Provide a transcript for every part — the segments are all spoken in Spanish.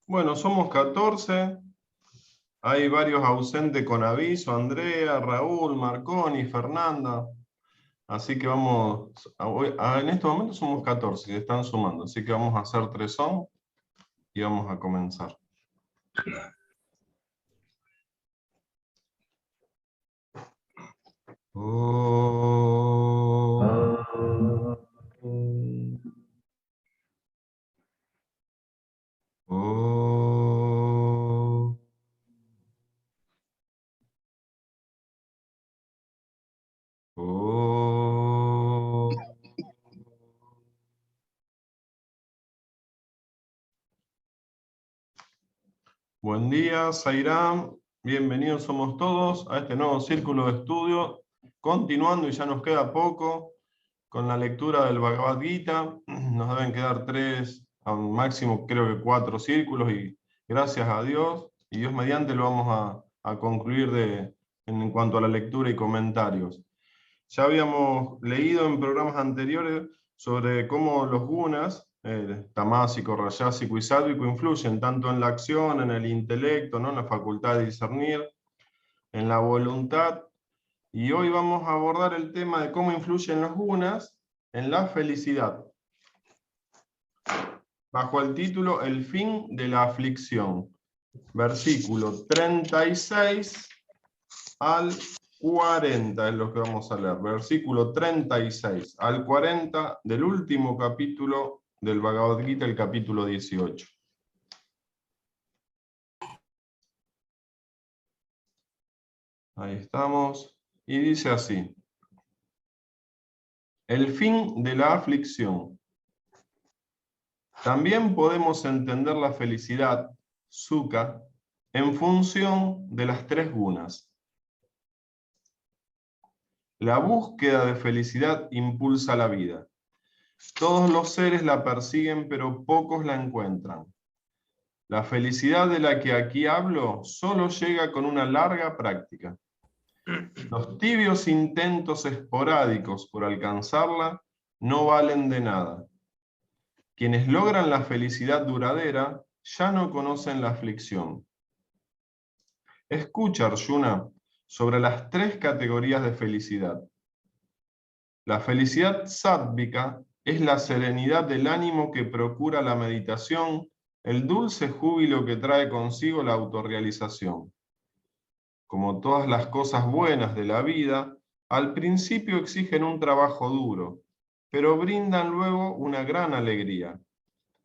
Bueno, somos 14. Hay varios ausentes con aviso: Andrea, Raúl, Marconi, Fernanda. Así que vamos, en este momento somos 14 que están sumando. Así que vamos a hacer 3 son y vamos a comenzar. Oh, oh, oh. Buen día, Zairán. Bienvenidos somos todos a este nuevo círculo de estudio. Continuando, y ya nos queda poco, con la lectura del Bhagavad Gita. Nos deben quedar 3, a un máximo creo que 4 círculos, y gracias a Dios, y Dios mediante, lo vamos a concluir en cuanto a la lectura y comentarios. Ya habíamos leído en programas anteriores sobre cómo los gunas, tamásico, rayásico y sádvico, influyen tanto en la acción, en el intelecto, ¿no?, en la facultad de discernir, en la voluntad. Y hoy vamos a abordar el tema de cómo influyen los gunas en la felicidad, bajo el título El fin de la aflicción, versículo 36 al 40 es lo que vamos a leer, versículo 36 al 40 del último capítulo del Bhagavad Gita, el capítulo 18. Ahí estamos, y dice así: el fin de la aflicción. También podemos entender la felicidad, sukha, en función de las 3 gunas. La búsqueda de felicidad impulsa la vida. Todos los seres la persiguen, pero pocos la encuentran. La felicidad de la que aquí hablo solo llega con una larga práctica. Los tibios intentos esporádicos por alcanzarla no valen de nada. Quienes logran la felicidad duradera ya no conocen la aflicción. Escucha, Arjuna, sobre las 3 categorías de felicidad. La felicidad sádvica es la serenidad del ánimo que procura la meditación, el dulce júbilo que trae consigo la autorrealización. Como todas las cosas buenas de la vida, al principio exigen un trabajo duro, pero brindan luego una gran alegría.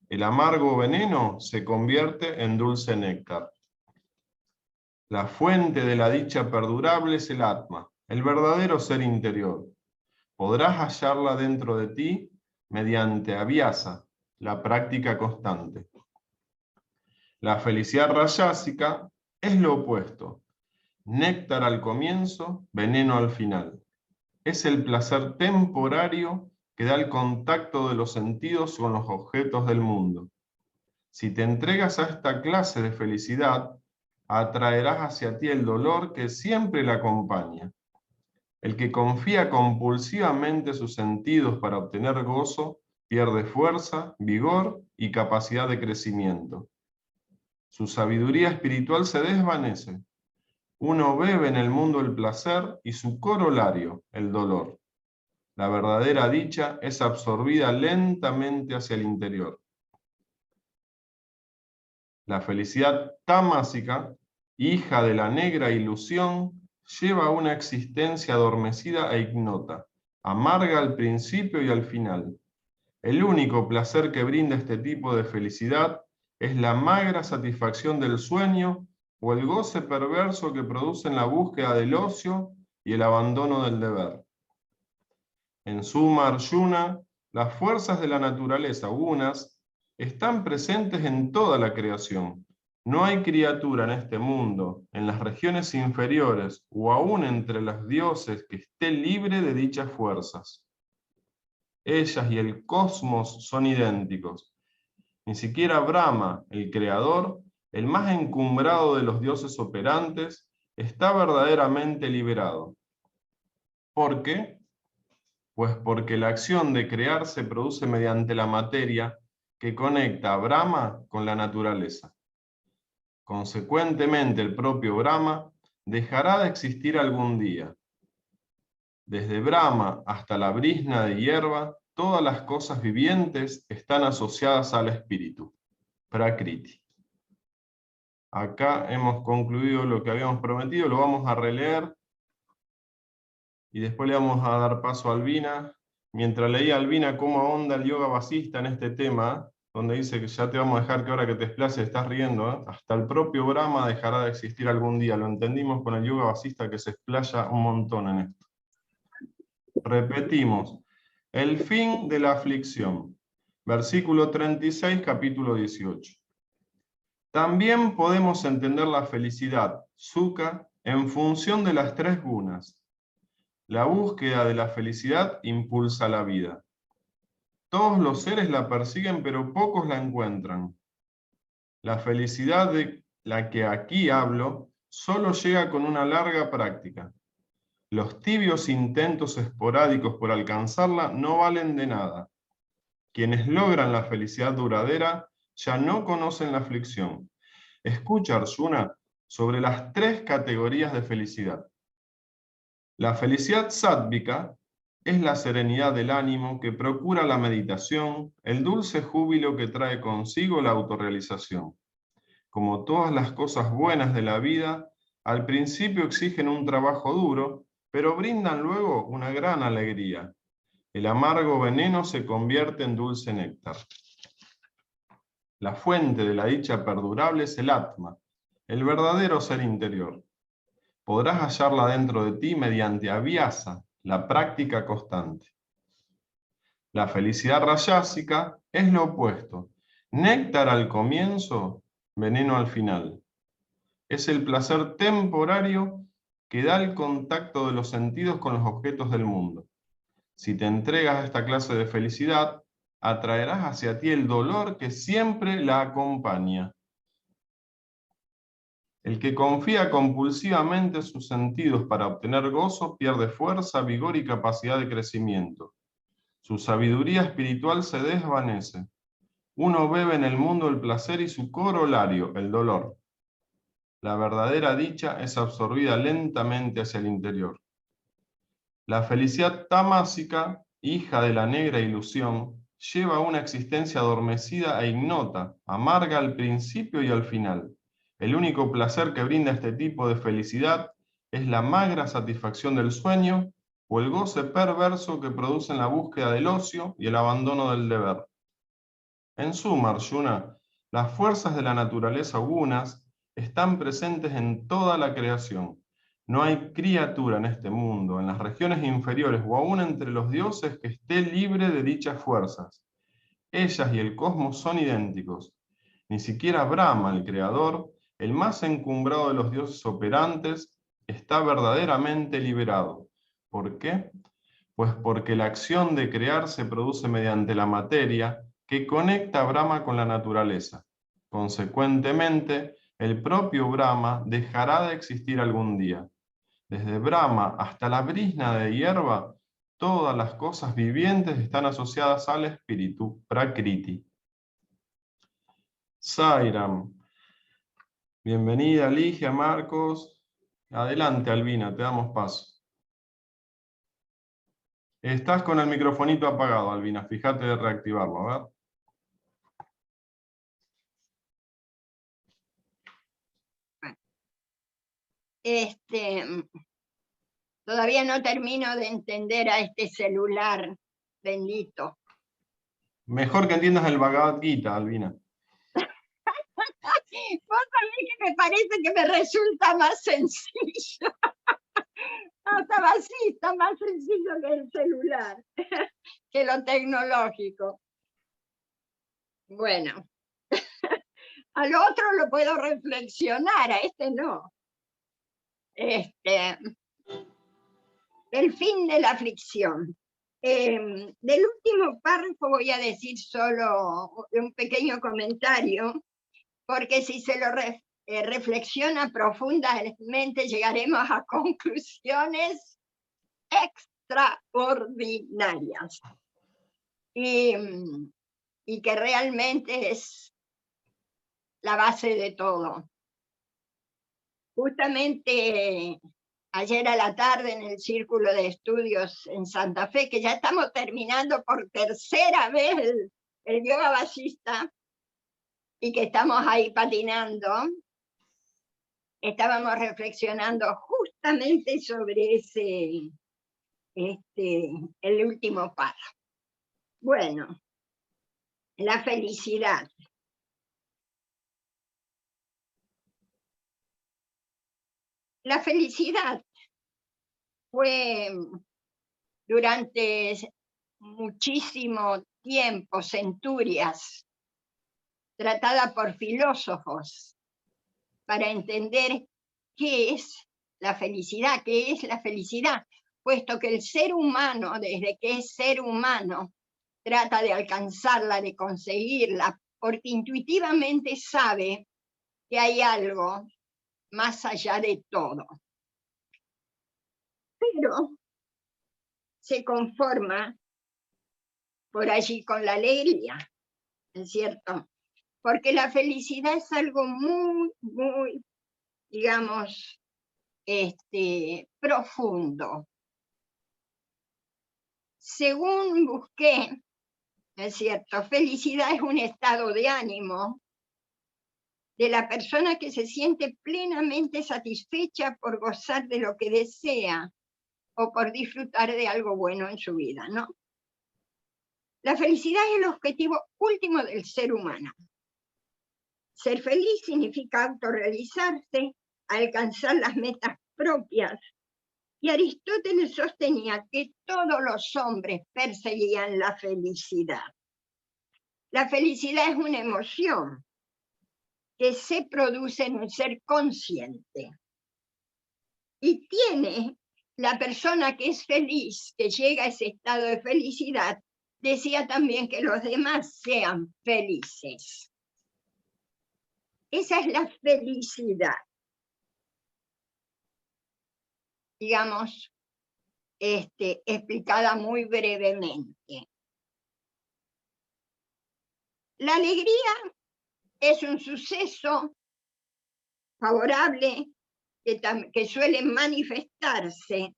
El amargo veneno se convierte en dulce néctar. La fuente de la dicha perdurable es el Atma, el verdadero ser interior. Podrás hallarla dentro de ti mediante abhyasa, la práctica constante. La felicidad rayásica es lo opuesto: néctar al comienzo, veneno al final. Es el placer temporario que da el contacto de los sentidos con los objetos del mundo. Si te entregas a esta clase de felicidad, atraerás hacia ti el dolor que siempre la acompaña. El que confía compulsivamente sus sentidos para obtener gozo, pierde fuerza, vigor y capacidad de crecimiento. Su sabiduría espiritual se desvanece. Uno bebe en el mundo el placer y su corolario, el dolor. La verdadera dicha es absorbida lentamente hacia el interior. La felicidad tamásica, hija de la negra ilusión, lleva una existencia adormecida e ignota, amarga al principio y al final. El único placer que brinda este tipo de felicidad es la magra satisfacción del sueño o el goce perverso que producen la búsqueda del ocio y el abandono del deber. En suma, Arjuna, las fuerzas de la naturaleza, gunas, están presentes en toda la creación. No hay criatura en este mundo, en las regiones inferiores o aún entre los dioses, que esté libre de dichas fuerzas. Ellas y el cosmos son idénticos. Ni siquiera Brahma, el creador, el más encumbrado de los dioses operantes, está verdaderamente liberado. ¿Por qué? Pues porque la acción de crear se produce mediante la materia que conecta a Brahma con la naturaleza. Consecuentemente, el propio Brahma dejará de existir algún día. Desde Brahma hasta la brizna de hierba, todas las cosas vivientes están asociadas al espíritu, Prakriti. Acá hemos concluido lo que habíamos prometido, lo vamos a releer y después le vamos a dar paso a Albina. Mientras leía Albina cómo ahonda el yoga vasista en este tema, donde dice que ya te vamos a dejar que ahora que te desplaces estás riendo, ¿eh? Hasta el propio Brahma dejará de existir algún día. Lo entendimos con el yoga vasista que se explaya un montón en esto. Repetimos. El fin de la aflicción. Versículo 36, capítulo 18. También podemos entender la felicidad, sukha, en función de las tres gunas. La búsqueda de la felicidad impulsa la vida. Todos los seres la persiguen, pero pocos la encuentran. La felicidad de la que aquí hablo solo llega con una larga práctica. Los tibios intentos esporádicos por alcanzarla no valen de nada. Quienes logran la felicidad duradera ya no conocen la aflicción. Escucha, Arjuna, sobre las tres categorías de felicidad. La felicidad sádvica es la serenidad del ánimo que procura la meditación, el dulce júbilo que trae consigo la autorrealización. Como todas las cosas buenas de la vida, al principio exigen un trabajo duro, pero brindan luego una gran alegría. El amargo veneno se convierte en dulce néctar. La fuente de la dicha perdurable es el Atma, el verdadero ser interior. Podrás hallarla dentro de ti mediante abhyasa, la práctica constante. La felicidad rayásica es lo opuesto. Néctar al comienzo, veneno al final. Es el placer temporario que da el contacto de los sentidos con los objetos del mundo. Si te entregas a esta clase de felicidad, atraerás hacia ti el dolor que siempre la acompaña. El que confía compulsivamente en sus sentidos para obtener gozo pierde fuerza, vigor y capacidad de crecimiento. Su sabiduría espiritual se desvanece. Uno bebe en el mundo el placer y su corolario, el dolor. La verdadera dicha es absorbida lentamente hacia el interior. La felicidad tamásica, hija de la negra ilusión, lleva una existencia adormecida e ignota, amarga al principio y al final. El único placer que brinda este tipo de felicidad es la magra satisfacción del sueño o el goce perverso que producen la búsqueda del ocio y el abandono del deber. En suma, Arjuna, las fuerzas de la naturaleza gunas están presentes en toda la creación. No hay criatura en este mundo, en las regiones inferiores o aún entre los dioses que esté libre de dichas fuerzas. Ellas y el cosmos son idénticos. Ni siquiera Brahma, el creador, el más encumbrado de los dioses operantes, está verdaderamente liberado. ¿Por qué? Pues porque la acción de crear se produce mediante la materia que conecta a Brahma con la naturaleza. Consecuentemente, el propio Brahma dejará de existir algún día. Desde Brahma hasta la brizna de hierba, todas las cosas vivientes están asociadas al espíritu, Prakriti. Sairam. Bienvenida, Ligia, Marcos. Adelante, Albina, te damos paso. Estás con el microfonito apagado, Albina. Fíjate de reactivarlo, a ver. Todavía no termino de entender a este celular bendito. Mejor que entiendas el Bhagavad Gita, Albina. Vos sabés que me parece que me resulta más sencillo. Hasta así, está más sencillo que el celular, que lo tecnológico. Bueno, al otro lo puedo reflexionar, a este no. El fin de la aflicción. Del último párrafo voy a decir solo un pequeño comentario, porque si se lo reflexiona profundamente llegaremos a conclusiones extraordinarias y que realmente es la base de todo. justamente ayer a la tarde en el Círculo de Estudios en Santa Fe, que ya estamos terminando por tercera vez el yoga vasista, y que estamos ahí patinando, estábamos reflexionando justamente sobre el último párrafo. Bueno, la felicidad. La felicidad fue durante muchísimo tiempo, centurias, tratada por filósofos para entender qué es la felicidad, puesto que el ser humano, desde que es ser humano, trata de alcanzarla, de conseguirla, porque intuitivamente sabe que hay algo más allá de todo. Pero se conforma por allí con la alegría, ¿es cierto? Porque la felicidad es algo muy, muy, digamos, profundo. Según busqué, ¿es cierto? Felicidad es un estado de ánimo de la persona que se siente plenamente satisfecha por gozar de lo que desea o por disfrutar de algo bueno en su vida, ¿no? La felicidad es el objetivo último del ser humano. Ser feliz significa autorrealizarse, alcanzar las metas propias. Y Aristóteles sostenía que todos los hombres perseguían la felicidad. La felicidad es una emoción que se produce en un ser consciente. Y tiene la persona que es feliz, que llega a ese estado de felicidad, desea también que los demás sean felices. Esa es la felicidad. Digamos, explicada muy brevemente. La alegría es un suceso favorable que suele manifestarse,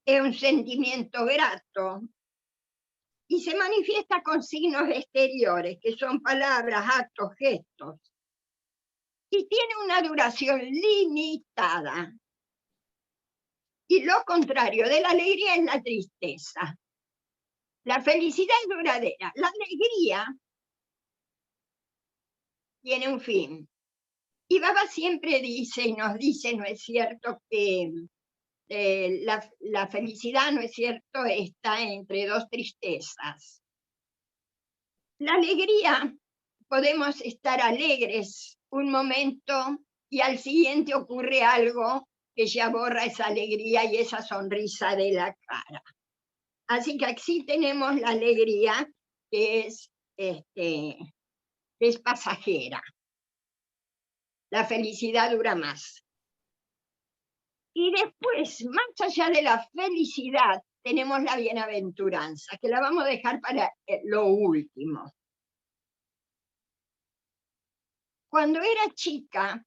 es un sentimiento grato y se manifiesta con signos exteriores, que son palabras, actos, gestos, y tiene una duración limitada. Y lo contrario de la alegría es la tristeza. La felicidad es duradera. La alegría tiene un fin. Y Baba siempre dice y nos dice, ¿no es cierto?, que la felicidad, ¿no es cierto?, está entre dos tristezas. La alegría, podemos estar alegres un momento y al siguiente ocurre algo que ya borra esa alegría y esa sonrisa de la cara. Así que aquí tenemos la alegría que es pasajera. La felicidad dura más. Y después, más allá de la felicidad, tenemos la bienaventuranza, que la vamos a dejar para lo último. Cuando era chica,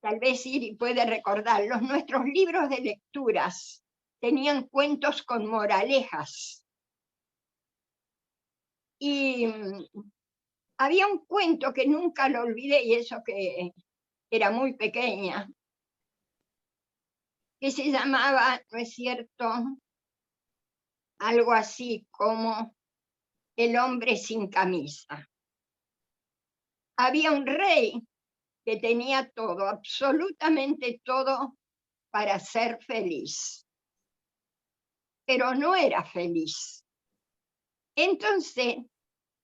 tal vez Iri puede recordarlos, nuestros libros de lecturas tenían cuentos con moralejas. Y había un cuento que nunca lo olvidé, y eso que era muy pequeña, que se llamaba, ¿no es cierto?, algo así como El hombre sin camisa. Había un rey que tenía todo, absolutamente todo, para ser feliz, pero no era feliz. Entonces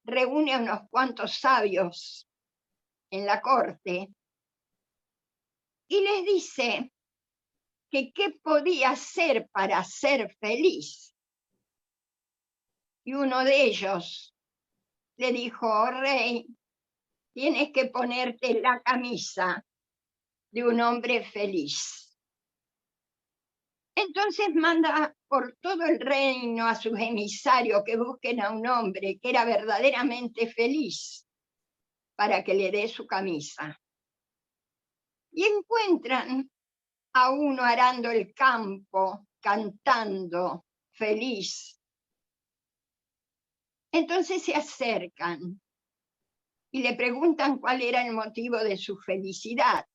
reúne a unos cuantos sabios en la corte y les dice que qué podía hacer para ser feliz. Y uno de ellos le dijo: oh, rey, tienes que ponerte la camisa de un hombre feliz. Entonces manda por todo el reino a sus emisarios que busquen a un hombre que era verdaderamente feliz para que le dé su camisa. Y encuentran a uno arando el campo, cantando, feliz. Entonces se acercan y le preguntan cuál era el motivo de su felicidad.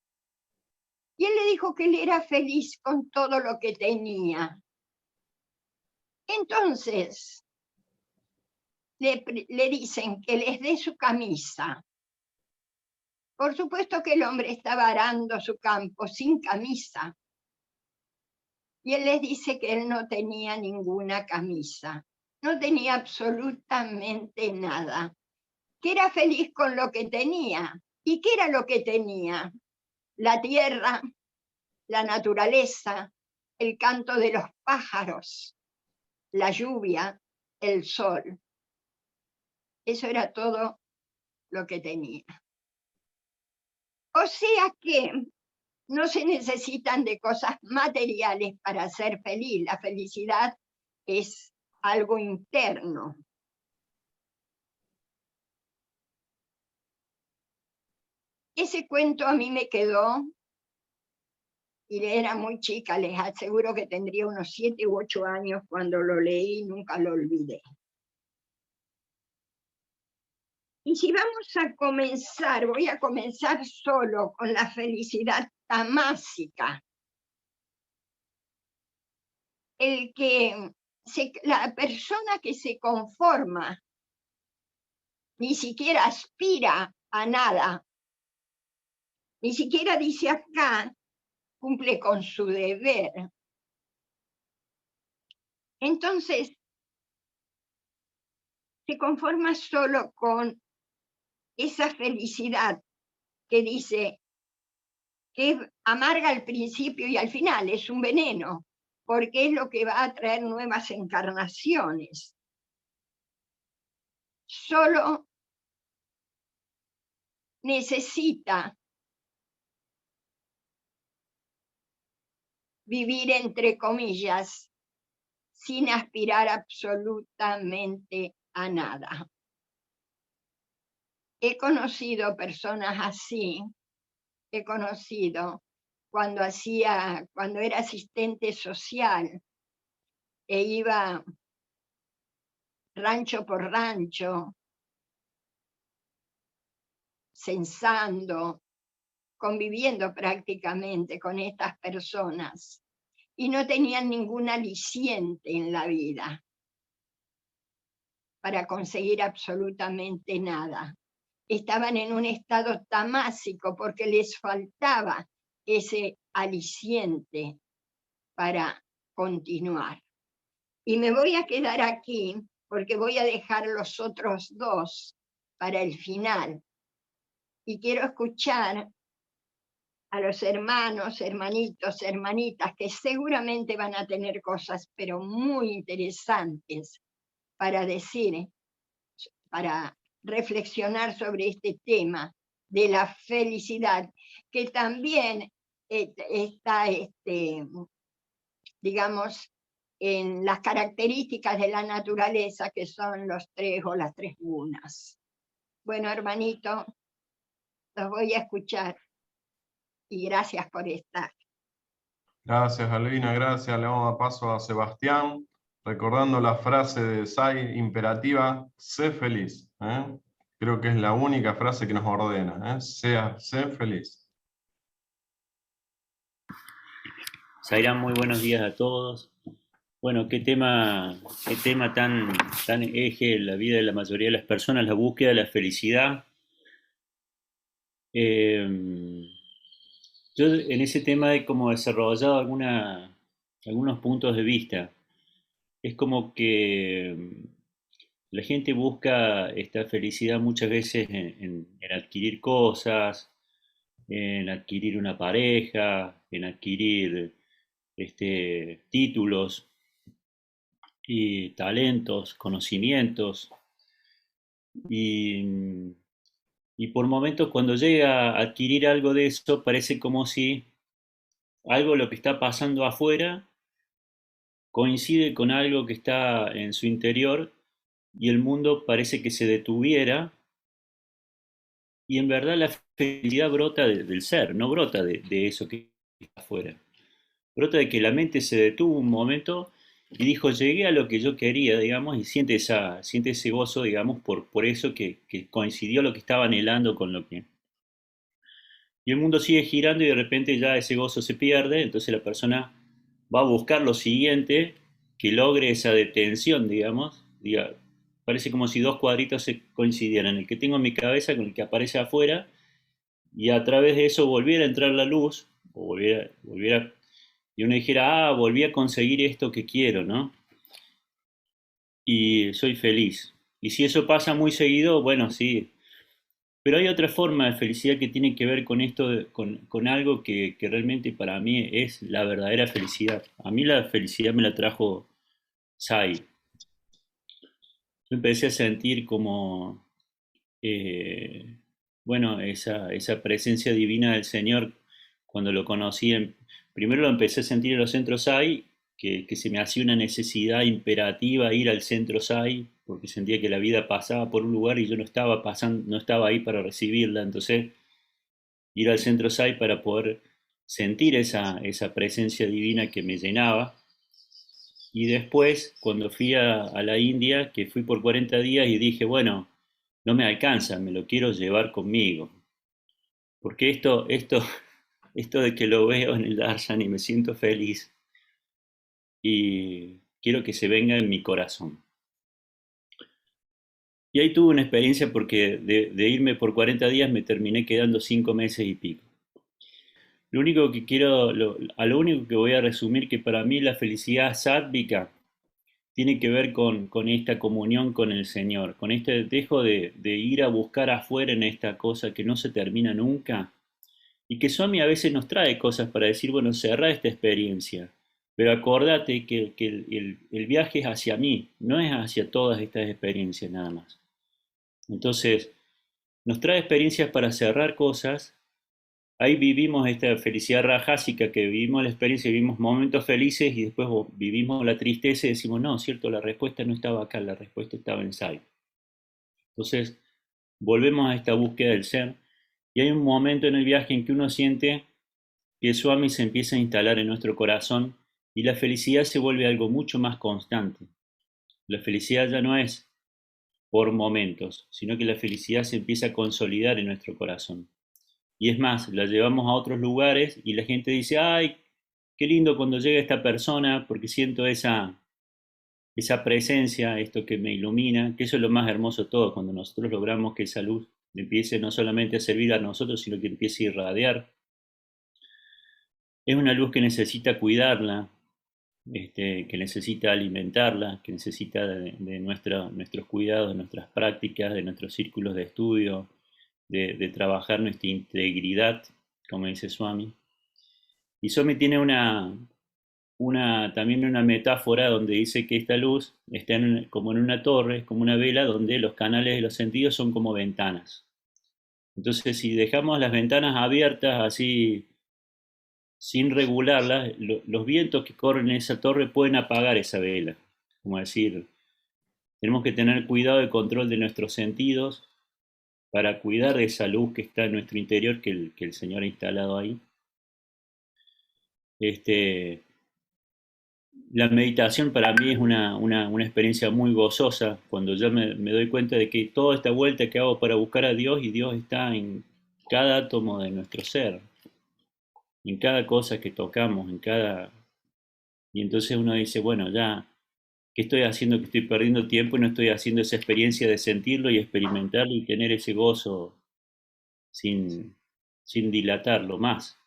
Y él le dijo que él era feliz con todo lo que tenía. Entonces le dicen que les dé su camisa. Por supuesto que el hombre estaba arando su campo sin camisa. Y él les dice que él no tenía ninguna camisa. No tenía absolutamente nada. Que era feliz con lo que tenía. ¿Y qué era lo que tenía? La tierra, la naturaleza, el canto de los pájaros, la lluvia, el sol. Eso era todo lo que tenía. O sea que no se necesitan de cosas materiales para ser feliz. La felicidad es algo interno. Ese cuento a mí me quedó, y era muy chica, les aseguro que tendría unos 7 u 8 años cuando lo leí y nunca lo olvidé. Y si vamos a comenzar, voy a comenzar solo con la felicidad tamásica. La persona que se conforma, ni siquiera aspira a nada, ni siquiera dice acá, cumple con su deber. Entonces, se conforma solo con esa felicidad que dice que amarga al principio y al final, es un veneno, porque es lo que va a traer nuevas encarnaciones. Solo necesita vivir, entre comillas, sin aspirar absolutamente a nada. He conocido personas así, cuando era asistente social e iba rancho por rancho, censando, conviviendo prácticamente con estas personas, y no tenían ningún aliciente en la vida para conseguir absolutamente nada. Estaban en un estado tamásico porque les faltaba ese aliciente para continuar. Y me voy a quedar aquí porque voy a dejar los otros dos para el final. Y quiero escuchar a los hermanos, hermanitos, hermanitas, que seguramente van a tener cosas, pero muy interesantes para decir, para reflexionar sobre este tema de la felicidad, que también está, digamos, en las características de la naturaleza, que son los 3 o las 3 gunas. Bueno, hermanito, los voy a escuchar y gracias por estar. Gracias, Albina, gracias. Le vamos a paso a Sebastián, recordando la frase de Say imperativa, sé feliz. Creo que es la única frase que nos ordena. Sé feliz. Zairán, muy buenos días a todos. Bueno, qué tema tan eje en la vida de la mayoría de las personas, la búsqueda de la felicidad. Yo en ese tema he como desarrollado algunos puntos de vista. Es como que la gente busca esta felicidad muchas veces en adquirir cosas, en adquirir una pareja, en adquirir títulos y talentos, conocimientos. Y, y por momentos cuando llega a adquirir algo de eso, parece como si algo lo que está pasando afuera coincide con algo que está en su interior y el mundo parece que se detuviera y en verdad la felicidad brota del ser, no brota de eso que está afuera. brota de que la mente se detuvo un momento y dijo, llegué a lo que yo quería, digamos, y siente ese gozo, digamos, por eso que coincidió lo que estaba anhelando con lo que... Y el mundo sigue girando y de repente ya ese gozo se pierde, entonces la persona va a buscar lo siguiente que logre esa detención, digamos. Parece como si dos cuadritos se coincidieran, el que tengo en mi cabeza con el que aparece afuera, y a través de eso volviera a entrar la luz, o y uno dijera, volví a conseguir esto que quiero, ¿no? Y soy feliz. Y si eso pasa muy seguido, bueno, sí. Pero hay otra forma de felicidad que tiene que ver con esto, con algo que realmente para mí es la verdadera felicidad. A mí la felicidad me la trajo Sai. Yo empecé a sentir como, eh, bueno, esa presencia divina del Señor cuando lo conocí. Primero lo empecé a sentir en los centros Sai, que se me hacía una necesidad imperativa ir al centro Sai, porque sentía que la vida pasaba por un lugar y yo no estaba pasando, no estaba ahí para recibirla. Entonces, ir al centro Sai para poder sentir esa presencia divina que me llenaba. Y después, cuando fui a la India, que fui por 40 días y dije, bueno, no me alcanza, me lo quiero llevar conmigo. Porque esto de que lo veo en el darshan y me siento feliz y quiero que se venga en mi corazón. Y ahí tuve una experiencia porque de irme por 40 días me terminé quedando 5 meses y pico. Lo único que a lo único que voy a resumir que para mí la felicidad sádvica tiene que ver con esta comunión con el Señor, con este dejo de ir a buscar afuera en esta cosa que no se termina nunca y que Swami a veces nos trae cosas para decir, bueno, cerrá esta experiencia, pero acordate que el viaje es hacia mí, no es hacia todas estas experiencias nada más. Entonces, nos trae experiencias para cerrar cosas. Ahí vivimos esta felicidad rajásica, que vivimos la experiencia, vivimos momentos felices y después vivimos la tristeza y decimos, no, cierto, la respuesta no estaba acá, la respuesta estaba en Sai. Entonces, volvemos a esta búsqueda del ser y hay un momento en el viaje en que uno siente que el Swami se empieza a instalar en nuestro corazón y la felicidad se vuelve algo mucho más constante. La felicidad ya no es por momentos, sino que la felicidad se empieza a consolidar en nuestro corazón. Y es más, la llevamos a otros lugares y la gente dice, ay, qué lindo cuando llega esta persona porque siento esa presencia, esto que me ilumina, que eso es lo más hermoso de todo, cuando nosotros logramos que esa luz empiece no solamente a servir a nosotros, sino que empiece a irradiar. Es una luz que necesita cuidarla, que necesita alimentarla, que necesita de nuestros cuidados, de nuestras prácticas, de nuestros círculos de estudio, de trabajar nuestra integridad, como dice Swami. Y Swami tiene también una metáfora donde dice que esta luz está como en una torre, como una vela, donde los canales de los sentidos son como ventanas. Entonces, si dejamos las ventanas abiertas así, sin regularlas, los vientos que corren en esa torre pueden apagar esa vela. Como decir, tenemos que tener cuidado y control de nuestros sentidos para cuidar de esa luz que está en nuestro interior, que el Señor ha instalado ahí. La meditación para mí es una experiencia muy gozosa cuando yo me doy cuenta de que toda esta vuelta que hago para buscar a Dios y Dios está en cada átomo de nuestro ser, en cada cosa que tocamos, Y entonces uno dice, bueno, ya, ¿qué estoy haciendo que estoy perdiendo tiempo y no estoy haciendo esa experiencia de sentirlo y experimentarlo y tener ese gozo sin, sin dilatarlo más?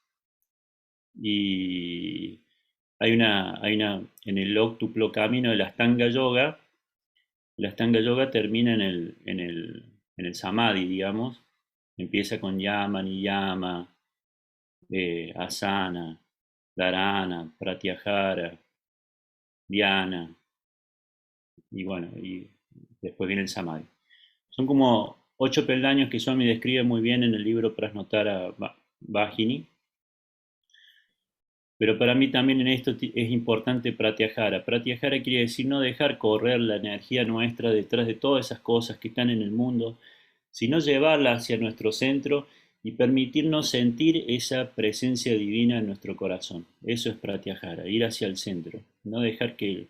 Y en el octuplo camino de la Astanga Yoga, la Astanga Yoga termina en el Samadhi, digamos. Empieza con Yama, Niyama, Asana, Dharana, Pratyahara, Dhyana, y bueno, y después viene el Samadhi. Son como 8 peldaños que Swami describe muy bien en el libro Prasnotara Vajini. Pero para mí también en esto es importante pratyahara. Pratyahara quiere decir no dejar correr la energía nuestra detrás de todas esas cosas que están en el mundo, sino llevarla hacia nuestro centro y permitirnos sentir esa presencia divina en nuestro corazón. Eso es pratyahara, ir hacia el centro, no dejar que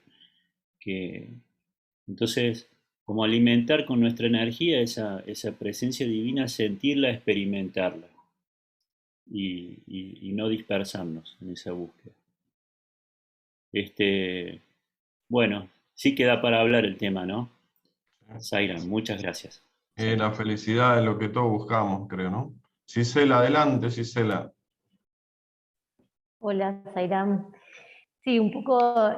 entonces, como alimentar con nuestra energía esa presencia divina, sentirla, experimentarla y no dispersarnos en esa búsqueda. Bueno, sí queda para hablar el tema, ¿no? Zairam, muchas gracias. La felicidad es lo que todos buscamos, creo, ¿no? Gisela, adelante, Gisela. Hola, Zairam. Sí, un poco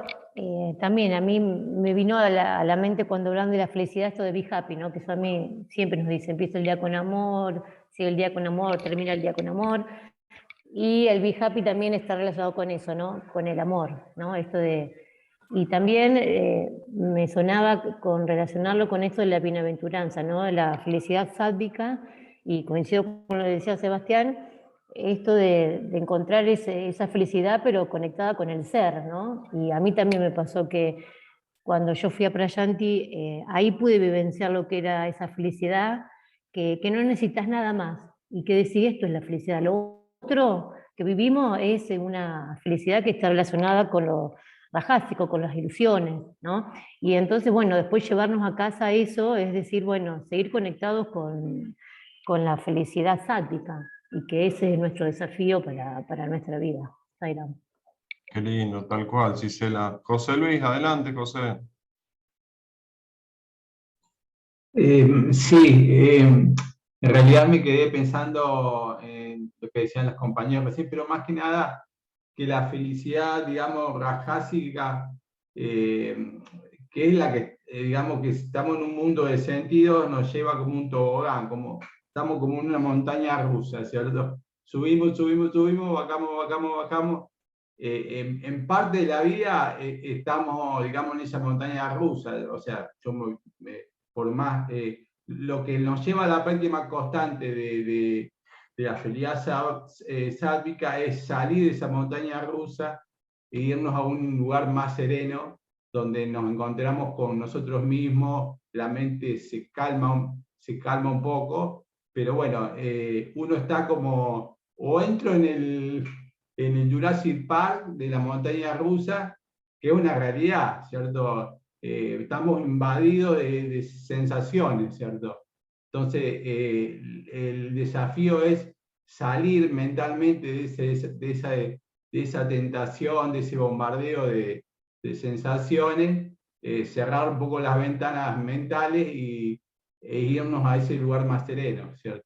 también a mí me vino a la mente cuando hablan de la felicidad esto de be happy, ¿no? Que eso a mí siempre nos dice, empieza el día con amor, sigue el día con amor, termina el día con amor. Y el be happy también está relacionado con eso, ¿no? Con el amor, ¿no? Esto de... Y también me sonaba con relacionarlo con esto de la bienaventuranza, ¿no? La felicidad sádvica, y coincido con lo que decía Sebastián, esto de encontrar esa felicidad pero conectada con el ser, ¿no? Y a mí también me pasó que cuando yo fui a Prayanti, ahí pude vivenciar lo que era esa felicidad, que no necesitas nada más, y que decir esto es la felicidad. Lo otro que vivimos es una felicidad que está relacionada con lo rajásico, con las ilusiones, ¿no? Y entonces, bueno, después llevarnos a casa eso, es decir, bueno, seguir conectados con la felicidad sádvica, y que ese es nuestro desafío para nuestra vida. Zairam. Qué lindo, tal cual, Gisela. José Luis, adelante, José. Sí, en realidad me quedé pensando en lo que decían los compañeros recién, pero más que nada que la felicidad, digamos, rajásica, que es la que, digamos, que estamos en un mundo de sentido, nos lleva como un tobogán, como estamos como en una montaña rusa, ¿cierto? Subimos, subimos, subimos, bajamos, bajamos, bajamos. En parte de la vida estamos, digamos, en esa montaña rusa, o sea, por más, lo que nos lleva a la práctica constante de la felicidad sádvica es salir de esa montaña rusa e irnos a un lugar más sereno, donde nos encontramos con nosotros mismos, la mente se calma un poco, pero bueno, uno está como, o entro en el Jurassic Park de la montaña rusa, que es una realidad, ¿cierto? Estamos invadidos de sensaciones, ¿cierto? Entonces, el desafío es salir mentalmente de esa tentación, de ese bombardeo de sensaciones, cerrar un poco las ventanas mentales e irnos a ese lugar más sereno, ¿cierto?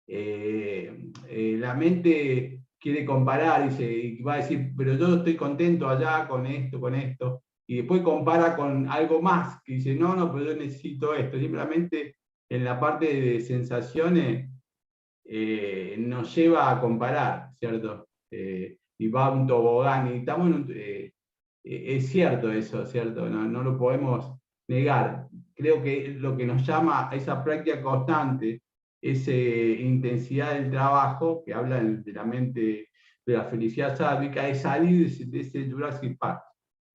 La mente quiere comparar y va a decir, pero yo estoy contento allá con esto, y después compara con algo más, que dice, no, pero yo necesito esto. Simplemente en la parte de sensaciones nos lleva a comparar, ¿cierto? Y va a un tobogán, y estamos es cierto eso, ¿cierto? No lo podemos negar. Creo que lo que nos llama a esa práctica constante, esa intensidad del trabajo, que habla de la mente, de la felicidad sádvica, es salir de ese Jurassic Park,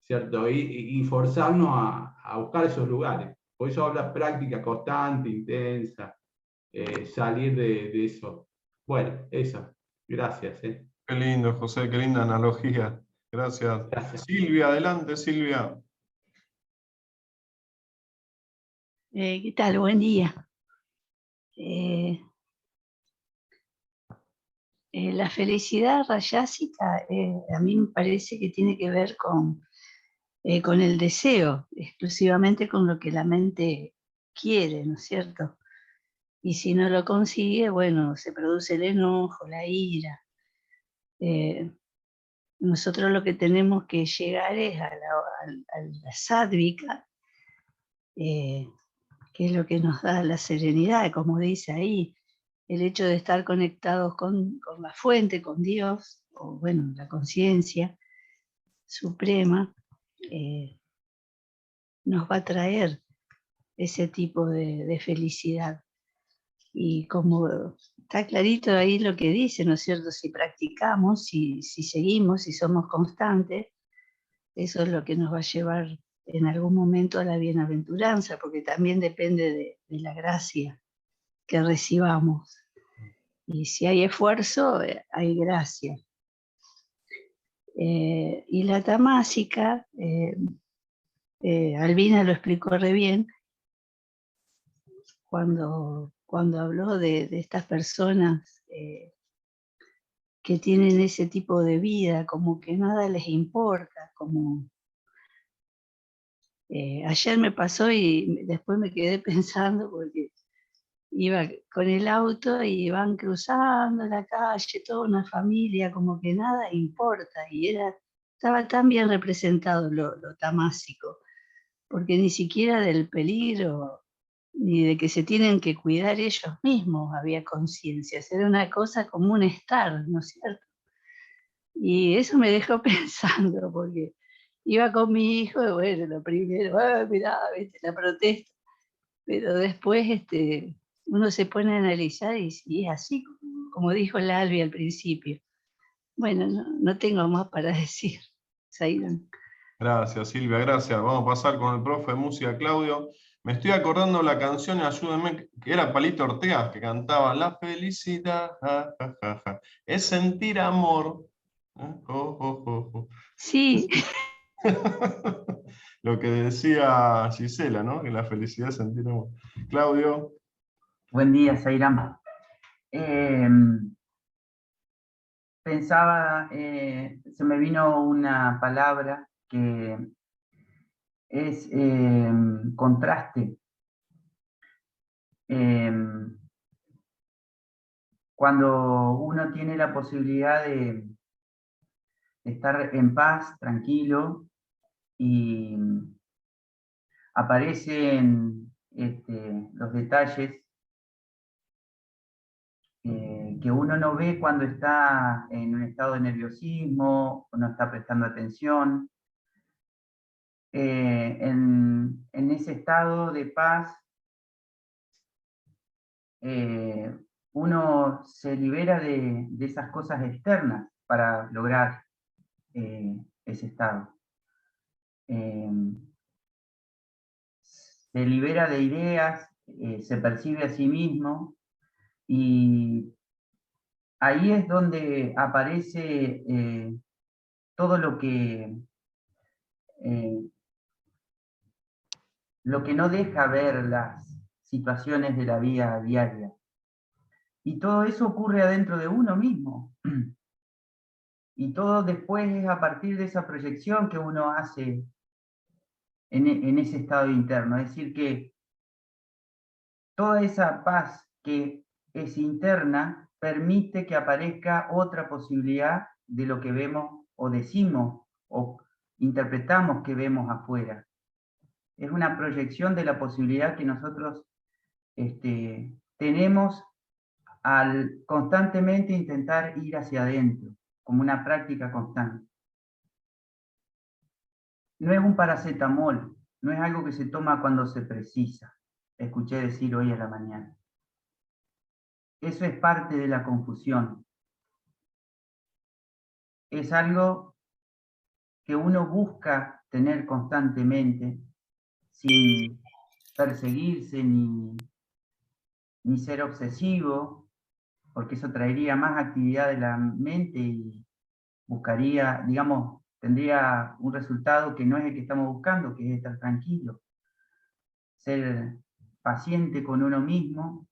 ¿cierto? Y forzarnos a buscar esos lugares. Por eso habla práctica constante, intensa, salir de eso. Bueno, eso. Gracias. Qué lindo, José, qué linda analogía. Gracias. Gracias. Silvia, adelante, Silvia. ¿Qué tal? Buen día. La felicidad rayásica a mí me parece que tiene que ver con el deseo, exclusivamente con lo que la mente quiere, ¿no es cierto? Y si no lo consigue, bueno, se produce el enojo, la ira. Nosotros lo que tenemos que llegar es a la sádvica, que es lo que nos da la serenidad, como dice ahí, el hecho de estar conectados con la fuente, con Dios, o bueno, la conciencia suprema, nos va a traer ese tipo de felicidad. Y como está clarito ahí lo que dice, ¿no es cierto? Si practicamos, si seguimos, si somos constantes, eso es lo que nos va a llevar en algún momento a la bienaventuranza, porque también depende de la gracia que recibamos. y si hay esfuerzo, hay gracia. Y la tamásica, Albina lo explicó re bien, cuando habló de estas personas que tienen ese tipo de vida, como que nada les importa, como... ayer me pasó y después me quedé pensando porque iba con el auto y van cruzando la calle, toda una familia, como que nada importa, y estaba tan bien representado lo tamásico, porque ni siquiera del peligro, ni de que se tienen que cuidar ellos mismos había conciencia, era una cosa como un estar, ¿no es cierto? Y eso me dejó pensando, porque iba con mi hijo, y bueno, lo primero, mirá, ¿viste? La protesta, pero después uno se pone a analizar y es así, como dijo la Albi al principio. Bueno, no tengo más para decir. Zaidan. Gracias, Silvia, gracias. Vamos a pasar con el profe de música, Claudio. Me estoy acordando la canción, ayúdenme, que era Palito Ortega, que cantaba La felicidad, ja, ja, ja, ja, es sentir amor. Sí. Lo que decía Gisela, ¿no? Que la felicidad es sentir amor. Claudio. Buen día, Zairán. Pensaba, se me vino una palabra que es contraste. Cuando uno tiene la posibilidad de estar en paz, tranquilo, y aparecen los detalles que uno no ve cuando está en un estado de nerviosismo o no está prestando atención. En ese estado de paz, uno se libera de esas cosas externas para lograr ese estado. Se libera de ideas, se percibe a sí mismo, y ahí es donde aparece todo lo que no deja ver las situaciones de la vida diaria. Y todo eso ocurre adentro de uno mismo. Y todo después es a partir de esa proyección que uno hace en ese estado interno. Es decir, que toda esa paz que es interna permite que aparezca otra posibilidad de lo que vemos o decimos o interpretamos que vemos afuera. Es una proyección de la posibilidad que nosotros tenemos al constantemente intentar ir hacia adentro, como una práctica constante. No es un paracetamol, no es algo que se toma cuando se precisa, escuché decir hoy a la mañana. Eso es parte de la confusión. Es algo que uno busca tener constantemente, sin perseguirse ni ser obsesivo, porque eso traería más actividad de la mente y buscaría, digamos, tendría un resultado que no es el que estamos buscando, que es estar tranquilo, ser paciente con uno mismo,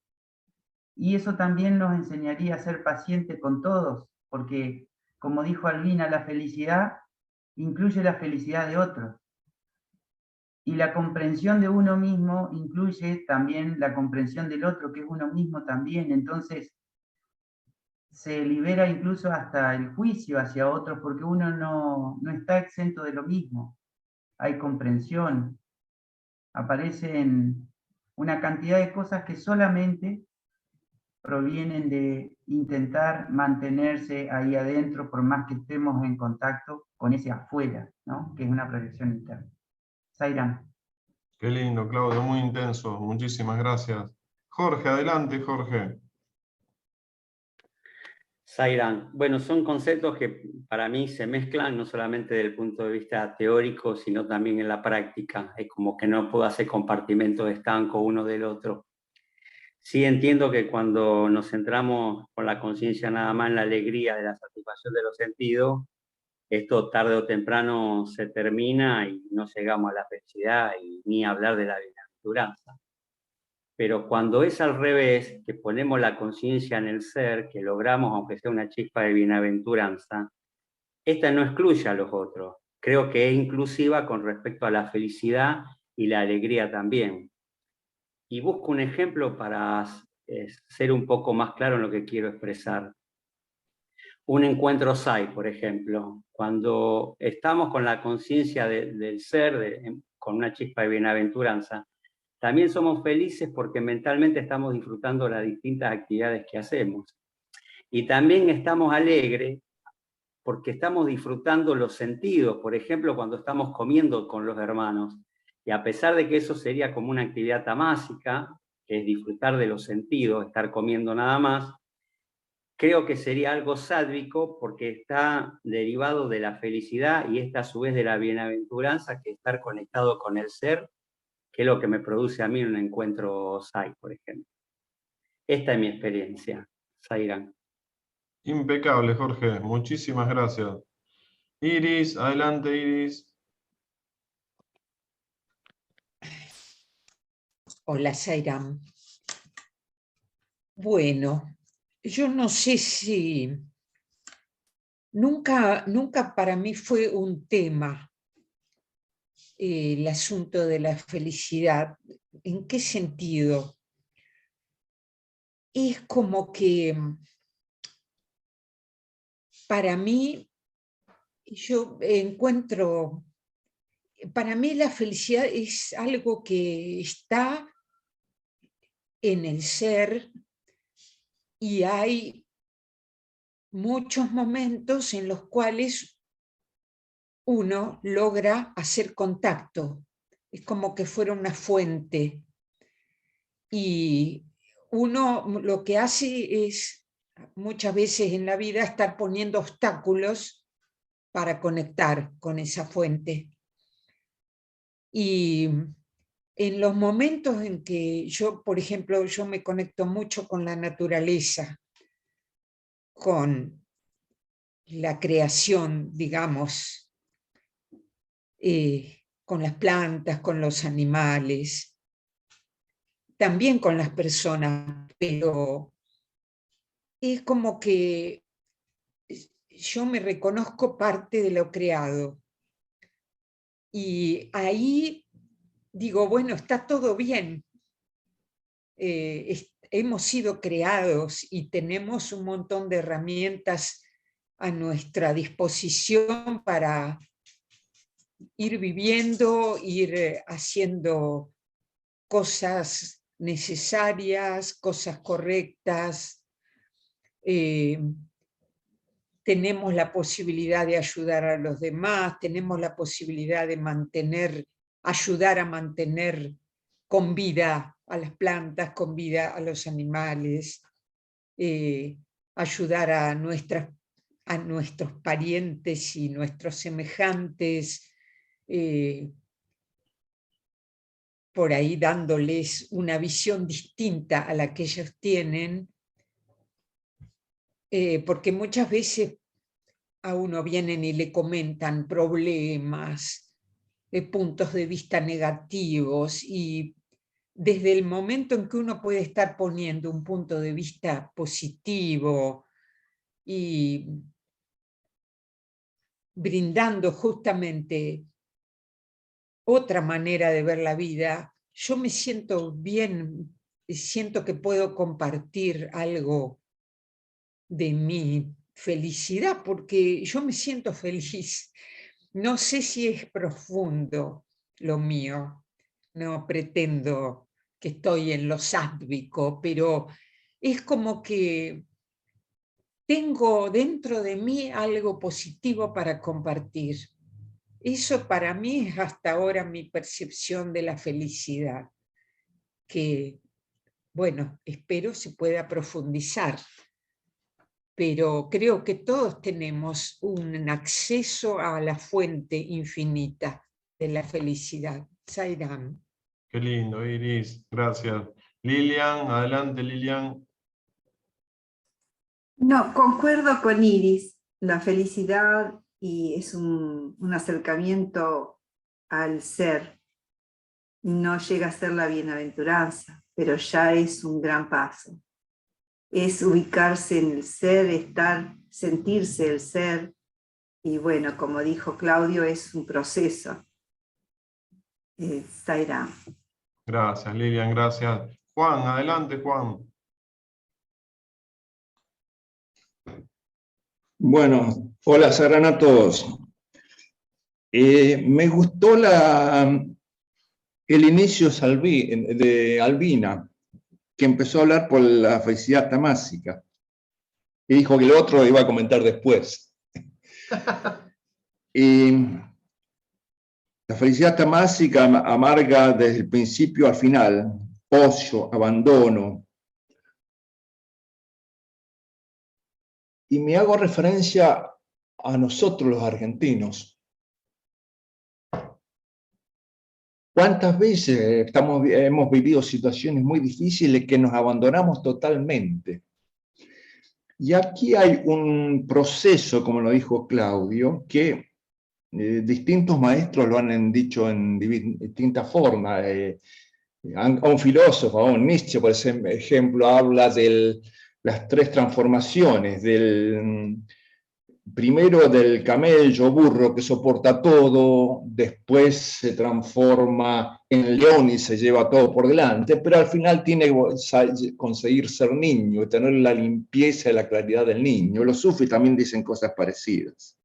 y eso también nos enseñaría a ser paciente con todos, porque, como dijo Albina, la felicidad incluye la felicidad de otros, y la comprensión de uno mismo incluye también la comprensión del otro, que es uno mismo también. Entonces se libera incluso hasta el juicio hacia otros, porque uno no está exento de lo mismo. Hay comprensión, aparecen una cantidad de cosas que solamente provienen de intentar mantenerse ahí adentro, por más que estemos en contacto con ese afuera, ¿no? Que es una proyección interna. Zairán. Qué lindo, Claudio, muy intenso. Muchísimas gracias. Jorge, adelante, Jorge. Zairán. Bueno, son conceptos que para mí se mezclan no solamente desde el punto de vista teórico, sino también en la práctica. Es como que no puedo hacer compartimentos estancos uno del otro. Sí entiendo que cuando nos centramos con la conciencia nada más en la alegría de la satisfacción de los sentidos, esto tarde o temprano se termina y no llegamos a la felicidad y ni hablar de la bienaventuranza. Pero cuando es al revés, que ponemos la conciencia en el ser, que logramos, aunque sea una chispa de bienaventuranza, esta no excluye a los otros. Creo que es inclusiva con respecto a la felicidad y la alegría también. Y busco un ejemplo para ser un poco más claro en lo que quiero expresar. Un encuentro SAI, por ejemplo, cuando estamos con la conciencia del ser, con una chispa de bienaventuranza, también somos felices porque mentalmente estamos disfrutando las distintas actividades que hacemos. Y también estamos alegres porque estamos disfrutando los sentidos, por ejemplo, cuando estamos comiendo con los hermanos. Y a pesar de que eso sería como una actividad tamásica, que es disfrutar de los sentidos, estar comiendo nada más, creo que sería algo sádvico porque está derivado de la felicidad y esta a su vez de la bienaventuranza, que estar conectado con el ser, que es lo que me produce a mí un encuentro SAI, por ejemplo. Esta es mi experiencia, Zairán. Impecable, Jorge. Muchísimas gracias. Iris, adelante, Iris. Hola, Zairán. Bueno, yo no sé si... Nunca para mí fue un tema el asunto de la felicidad. ¿En qué sentido? Es como que para mí, yo encuentro, para mí la felicidad es algo que está en el ser y hay muchos momentos en los cuales uno logra hacer contacto. Es como que fuera una fuente. Y uno lo que hace es, muchas veces en la vida, estar poniendo obstáculos para conectar con esa fuente. Y en los momentos en que yo, por ejemplo, yo me conecto mucho con la naturaleza, con la creación, digamos, con las plantas, con los animales, también con las personas, pero es como que yo me reconozco parte de lo creado. Y ahí digo, bueno, está todo bien. Hemos sido creados y tenemos un montón de herramientas a nuestra disposición para ir viviendo, ir haciendo cosas necesarias, cosas correctas. Tenemos la posibilidad de ayudar a los demás, tenemos la posibilidad de ayudar a mantener con vida a las plantas, con vida a los animales, ayudar a nuestros parientes y nuestros semejantes, por ahí dándoles una visión distinta a la que ellos tienen, porque muchas veces a uno vienen y le comentan problemas, puntos de vista negativos, y desde el momento en que uno puede estar poniendo un punto de vista positivo y brindando justamente otra manera de ver la vida, yo me siento bien, siento que puedo compartir algo de mi felicidad, porque yo me siento feliz. No sé si es profundo lo mío, no pretendo que estoy en lo sádvico, pero es como que tengo dentro de mí algo positivo para compartir. Eso para mí es hasta ahora mi percepción de la felicidad, que, bueno, espero se pueda profundizar, pero creo que todos tenemos un acceso a la fuente infinita de la felicidad. Zairán. Qué lindo, Iris. Gracias. Lilian, adelante Lilian. No, concuerdo con Iris. La felicidad y es un acercamiento al ser. No llega a ser la bienaventuranza, pero ya es un gran paso. Es ubicarse en el ser, estar, sentirse el ser. Y bueno, como dijo Claudio, es un proceso. Zaira. Gracias Lilian, gracias. Juan, adelante Juan. Bueno, hola, Saran a todos. Me gustó el inicio de Albina, que empezó a hablar por la felicidad tamásica. Y dijo que el otro iba a comentar después. Y la felicidad tamásica amarga desde el principio al final, ocio, abandono. Y me hago referencia a nosotros los argentinos. ¿Cuántas veces hemos vivido situaciones muy difíciles que nos abandonamos totalmente? Y aquí hay un proceso, como lo dijo Claudio, que distintos maestros lo han dicho en distintas formas. A un filósofo, a un Nietzsche, por ejemplo, habla de las tres transformaciones, primero del camello, burro que soporta todo, después se transforma en león y se lleva todo por delante, pero al final tiene que conseguir ser niño y tener la limpieza y la claridad del niño. Los sufis también dicen cosas parecidas.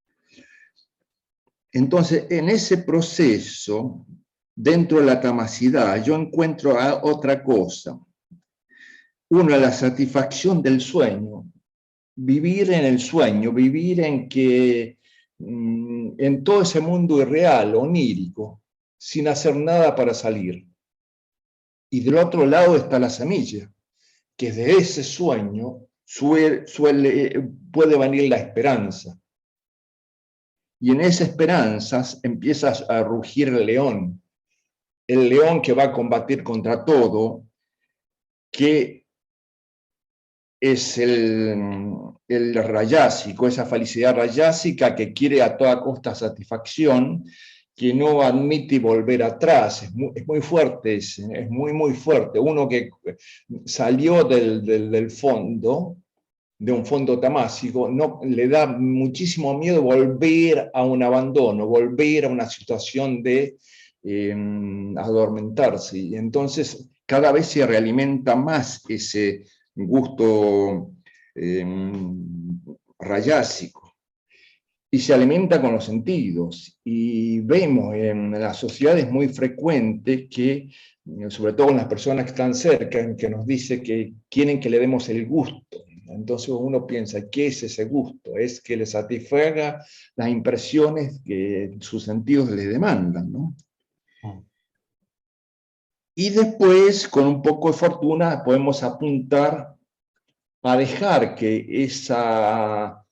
Entonces, en ese proceso, dentro de la tamacidad, yo encuentro otra cosa. Una, la satisfacción del sueño. Vivir en el sueño, vivir en todo ese mundo irreal, onírico, sin hacer nada para salir. Y del otro lado está la semilla, que de ese sueño puede venir la esperanza. Y en esa esperanza empieza a rugir el león que va a combatir contra todo, que es el rayásico, esa felicidad rayásica que quiere a toda costa satisfacción, que no admite volver atrás. Es muy fuerte, es muy fuerte. Uno que salió del fondo, de un fondo tamásico, no, le da muchísimo miedo volver a un abandono, volver a una situación de adormentarse. Y entonces cada vez se realimenta más ese gusto rayásico, y se alimenta con los sentidos. Y vemos en las sociedades muy frecuente que, sobre todo en las personas que están cerca, que nos dice que quieren que le demos el gusto. Entonces uno piensa, ¿qué es ese gusto? Es que le satisfaga las impresiones que sus sentidos le demandan, ¿no? Y después, con un poco de fortuna, podemos apuntar a dejar que esa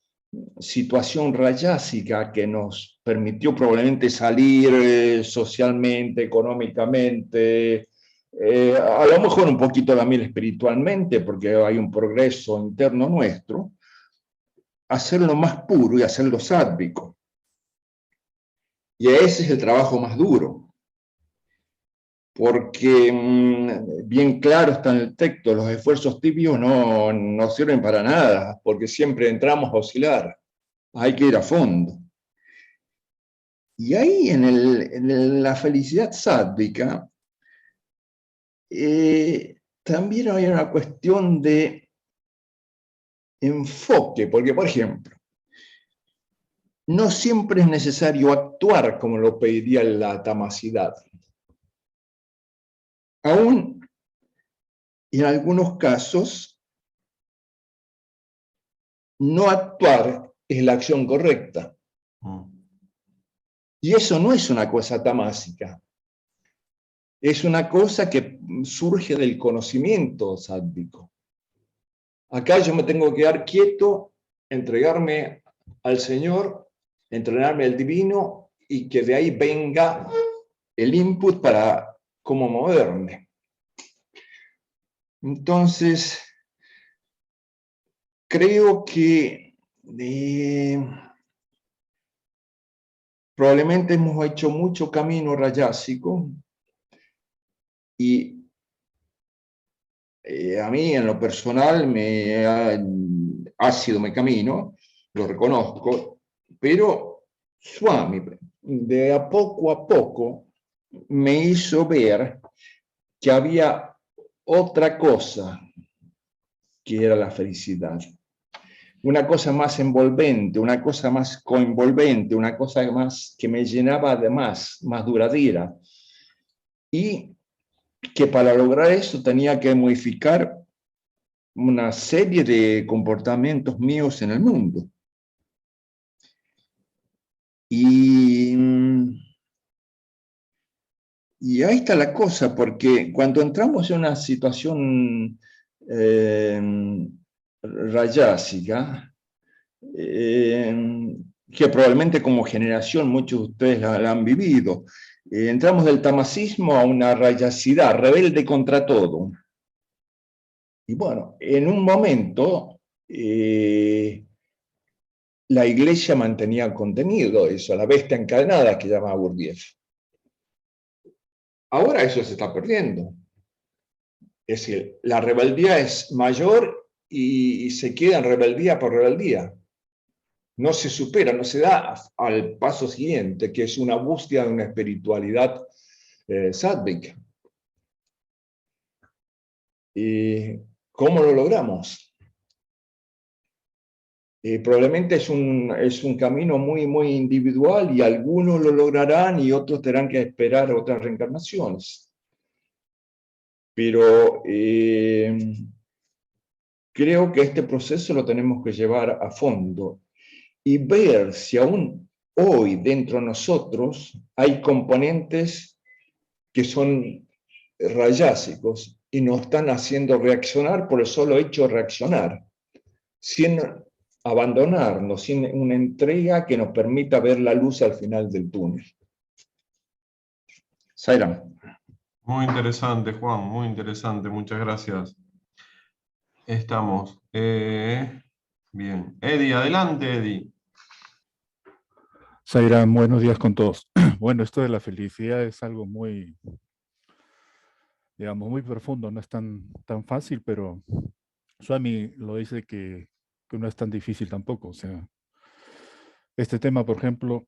situación rayásica que nos permitió probablemente salir socialmente, económicamente, a lo mejor un poquito también espiritualmente, porque hay un progreso interno nuestro, hacerlo más puro y hacerlo sádvico. Y ese es el trabajo más duro. Porque bien claro está en el texto, los esfuerzos tibios no sirven para nada, porque siempre entramos a oscilar, hay que ir a fondo. Y ahí en la felicidad sádvica también hay una cuestión de enfoque, porque por ejemplo, no siempre es necesario actuar como lo pediría la tamacidad. Aún en algunos casos, no actuar es la acción correcta. Y eso no es una cosa tamásica. Es una cosa que surge del conocimiento sádvico. Acá yo me tengo que quedar quieto, entregarme al Señor, entrenarme al divino, y que de ahí venga el input para cómo moverme. Entonces, creo que probablemente hemos hecho mucho camino rayásico y a mí en lo personal ha sido mi camino, lo reconozco, pero Swami de a poco me hizo ver que había otra cosa que era la felicidad. Una cosa más envolvente, una cosa más coenvolvente, una cosa más que me llenaba de más duradera. Y que para lograr eso tenía que modificar una serie de comportamientos míos en el mundo. Y ahí está la cosa, porque cuando entramos en una situación rayásica, que probablemente como generación muchos de ustedes la han vivido, entramos del tamasismo a una rayasidad, rebelde contra todo. Y bueno, en un momento la iglesia mantenía contenido eso, la bestia encadenada que llamaba Gurdjieff. Ahora eso se está perdiendo. Es decir, la rebeldía es mayor y se queda en rebeldía por rebeldía. No se supera, no se da al paso siguiente, que es una búsqueda de una espiritualidad sádvica. ¿Y cómo lo logramos? Probablemente es un camino muy individual y algunos lo lograrán y otros tendrán que esperar otras reencarnaciones. Pero creo que este proceso lo tenemos que llevar a fondo y ver si aún hoy dentro de nosotros hay componentes que son rayásicos y nos están haciendo reaccionar por el solo hecho de reaccionar, sin abandonarnos, sin una entrega que nos permita ver la luz al final del túnel. Sairam. Muy interesante, Juan, muy interesante, muchas gracias. Estamos. Bien. Eddie, adelante, Eddie. Sairam, buenos días con todos. Bueno, esto de la felicidad es algo muy, digamos, muy profundo, no es tan fácil, pero Swami lo dice que no es tan difícil tampoco. O sea, este tema, por ejemplo,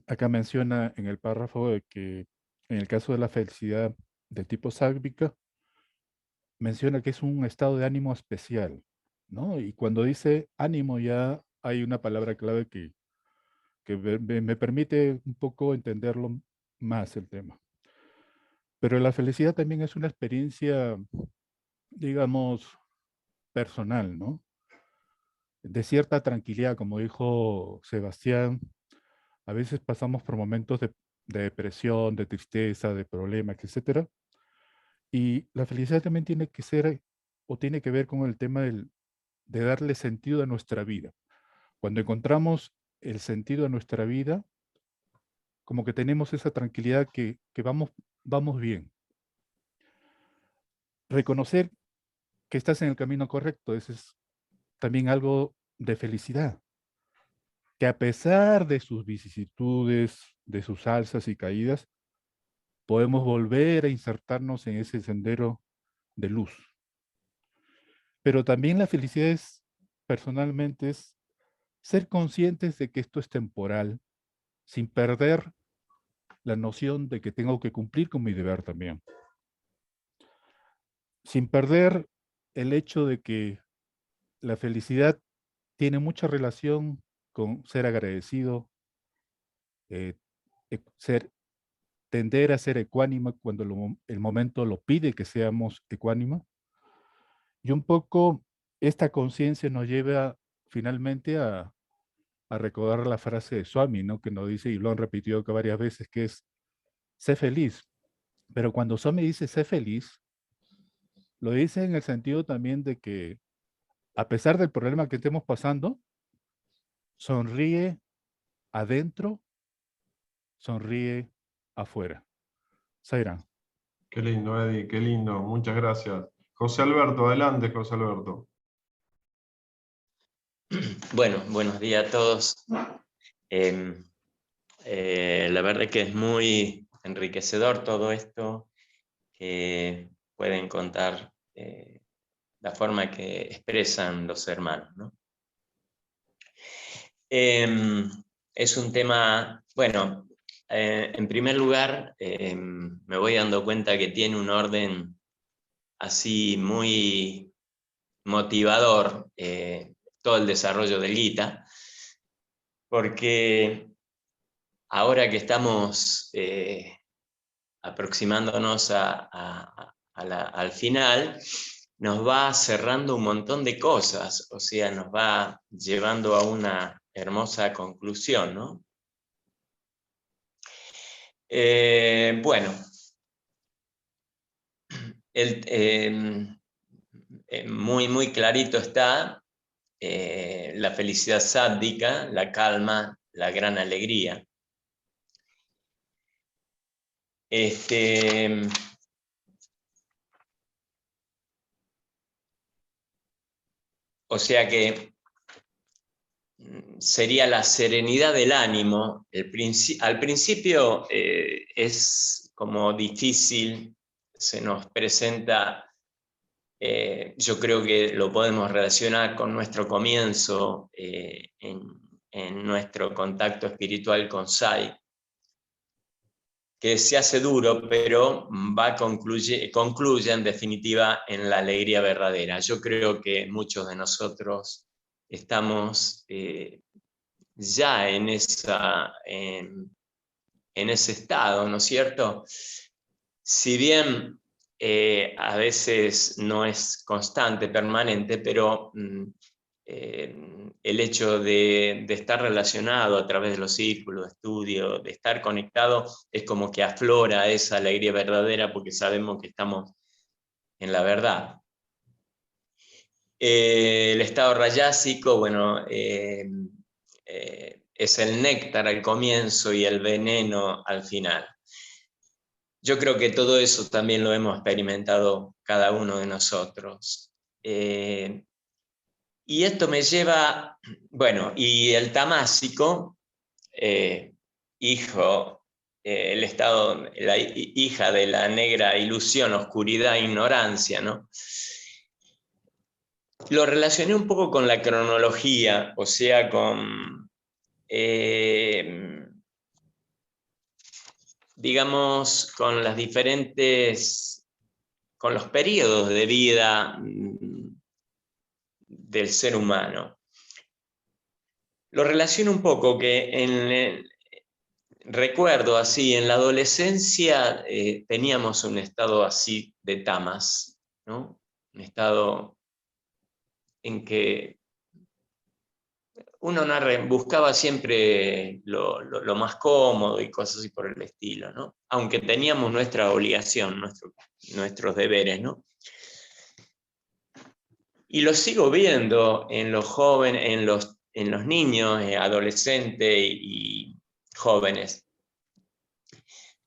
acá menciona en el párrafo de que en el caso de la felicidad de tipo sádvica, menciona que es un estado de ánimo especial, ¿no? Y cuando dice ánimo ya hay una palabra clave que me permite un poco entenderlo más el tema. Pero la felicidad también es una experiencia, digamos, personal, ¿no? De cierta tranquilidad, como dijo Sebastián, a veces pasamos por momentos de depresión, de tristeza, de problemas, etcétera. Y la felicidad también tiene que ser o tiene que ver con el tema de darle sentido a nuestra vida. Cuando encontramos el sentido a nuestra vida, como que tenemos esa tranquilidad que vamos bien. Reconocer que estás en el camino correcto, ese es también algo de felicidad. Que a pesar de sus vicisitudes, de sus alzas y caídas, podemos volver a insertarnos en ese sendero de luz. Pero también la felicidad es, personalmente, es ser conscientes de que esto es temporal, sin perder la noción de que tengo que cumplir con mi deber también. Sin perder el hecho de que la felicidad tiene mucha relación con ser agradecido, tender a ser ecuánime cuando el momento lo pide que seamos ecuánime. Y un poco esta conciencia nos lleva finalmente a recordar la frase de Swami, ¿no? Que nos dice, y lo han repetido varias veces, que es, sé feliz. Pero cuando Swami dice, sé feliz, lo dice en el sentido también de que, a pesar del problema que estemos pasando, sonríe adentro, sonríe afuera. Sairam. Qué lindo, Eddie, qué lindo. Muchas gracias. José Alberto, adelante, José Alberto. Bueno, buenos días a todos. La verdad es que es muy enriquecedor todo esto, que pueden contar la forma que expresan los hermanos, ¿no? Es un tema, bueno, en primer lugar, me voy dando cuenta que tiene un orden así muy motivador, todo el desarrollo del Gita, porque ahora que estamos aproximándonos al final, nos va cerrando un montón de cosas, o sea, nos va llevando a una hermosa conclusión, ¿no? Bueno, muy clarito está la felicidad sádvica, la calma, la gran alegría. O sea que sería la serenidad del ánimo. Al principio es como difícil, se nos presenta, yo creo que lo podemos relacionar con nuestro comienzo en nuestro contacto espiritual con Sai, que se hace duro, pero concluye en definitiva en la alegría verdadera. Yo creo que muchos de nosotros estamos ya en ese estado, ¿no es cierto? Si bien a veces no es constante, permanente, pero el hecho de estar relacionado a través de los círculos de estudio, de estar conectado, es como que aflora esa alegría verdadera porque sabemos que estamos en la verdad. El estado rayásico, bueno, es el néctar al comienzo y el veneno al final. Yo creo que todo eso también lo hemos experimentado cada uno de nosotros. Y esto me lleva, bueno, y el tamásico, hijo, el estado, la hija de la negra ilusión, oscuridad, ignorancia, ¿no? Lo relacioné un poco con la cronología, o sea, digamos, con las diferentes, con los periodos de vida del ser humano. Lo relaciono un poco que recuerdo así, en la adolescencia teníamos un estado así de tamas, ¿no? Un estado en que uno buscaba siempre lo más cómodo y cosas así por el estilo, ¿no? Aunque teníamos nuestra obligación, nuestros deberes, ¿no? Y lo sigo viendo en los jóvenes, en los niños, adolescentes y jóvenes.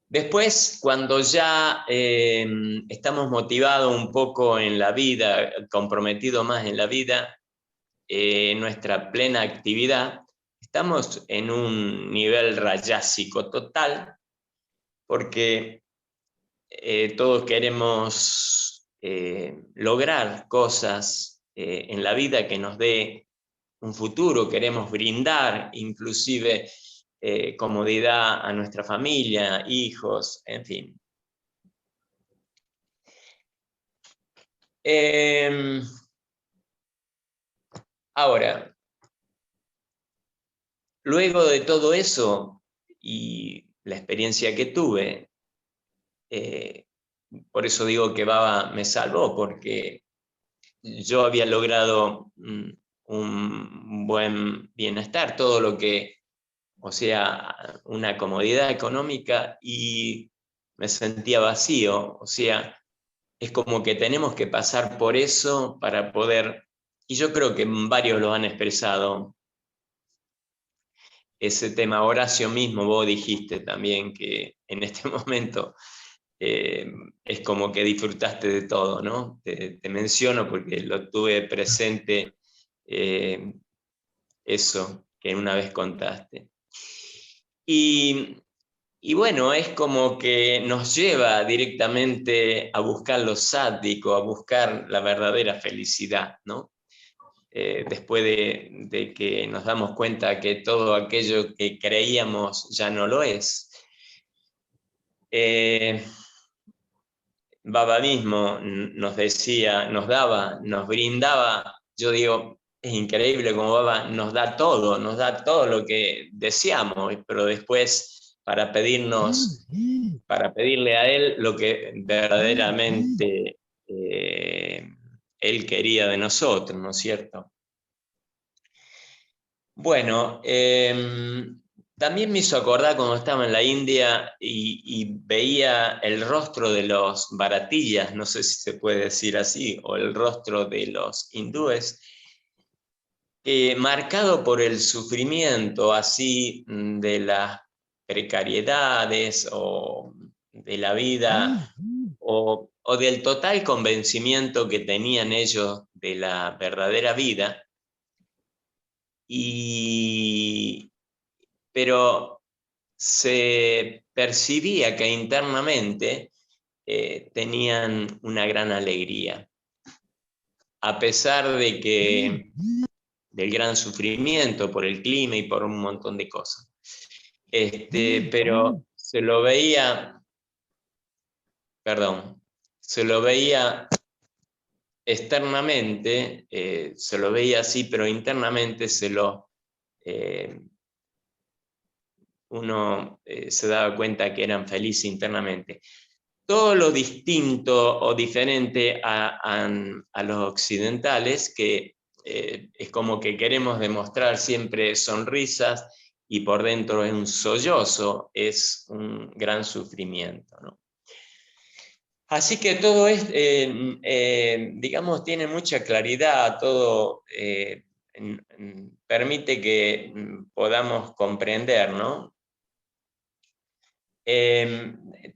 Después, cuando ya estamos motivados un poco en la vida, comprometidos más en la vida, nuestra plena actividad, estamos en un nivel rayásico total, porque todos queremos lograr cosas en la vida que nos dé un futuro, queremos brindar inclusive comodidad a nuestra familia, hijos, en fin. Ahora, luego de todo eso y la experiencia que tuve, por eso digo que Baba me salvó, porque yo había logrado un buen bienestar, todo lo que, o sea, una comodidad económica, y me sentía vacío, o sea, es como que tenemos que pasar por eso para poder, y yo creo que varios lo han expresado, ese tema. Horacio mismo, vos dijiste también que en este momento es como que disfrutaste de todo, ¿no? Te menciono porque lo tuve presente, eso que una vez contaste. Y bueno, es como que nos lleva directamente a buscar lo sádico, a buscar la verdadera felicidad, ¿no? Después de que nos damos cuenta que todo aquello que creíamos ya no lo es. Baba mismo nos decía, nos brindaba, yo digo, es increíble como Baba nos da todo lo que deseamos, pero después para pedirle a Él lo que verdaderamente Él quería de nosotros, ¿no es cierto? Bueno, también me hizo acordar cuando estaba en la India y veía el rostro de los bharatillas, no sé si se puede decir así, o el rostro de los hindúes, marcado por el sufrimiento así de las precariedades o de la vida o del total convencimiento que tenían ellos de la verdadera vida. Pero se percibía que internamente tenían una gran alegría, a pesar de que del gran sufrimiento por el clima y por un montón de cosas. Pero se lo veía externamente, se lo veía así, pero internamente uno se daba cuenta que eran felices internamente. Todo lo distinto o diferente a los occidentales, que es como que queremos demostrar siempre sonrisas y por dentro es un sollozo, es un gran sufrimiento, ¿no? Así que todo es, digamos, tiene mucha claridad, todo permite que podamos comprender, ¿no?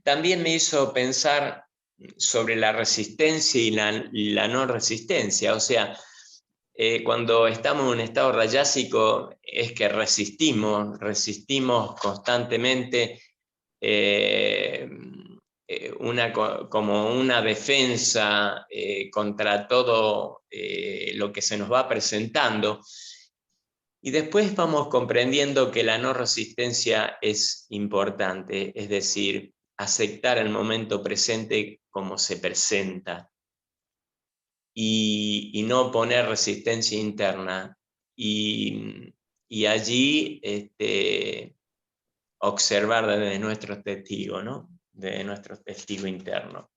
También me hizo pensar sobre la resistencia y la no resistencia, o sea, cuando estamos en un estado rayásico es que resistimos constantemente como una defensa contra todo lo que se nos va presentando. Y después vamos comprendiendo que la no resistencia es importante, es decir, aceptar el momento presente como se presenta y no poner resistencia interna. Y allí observar desde nuestro testigo, ¿no? De nuestro testigo interno.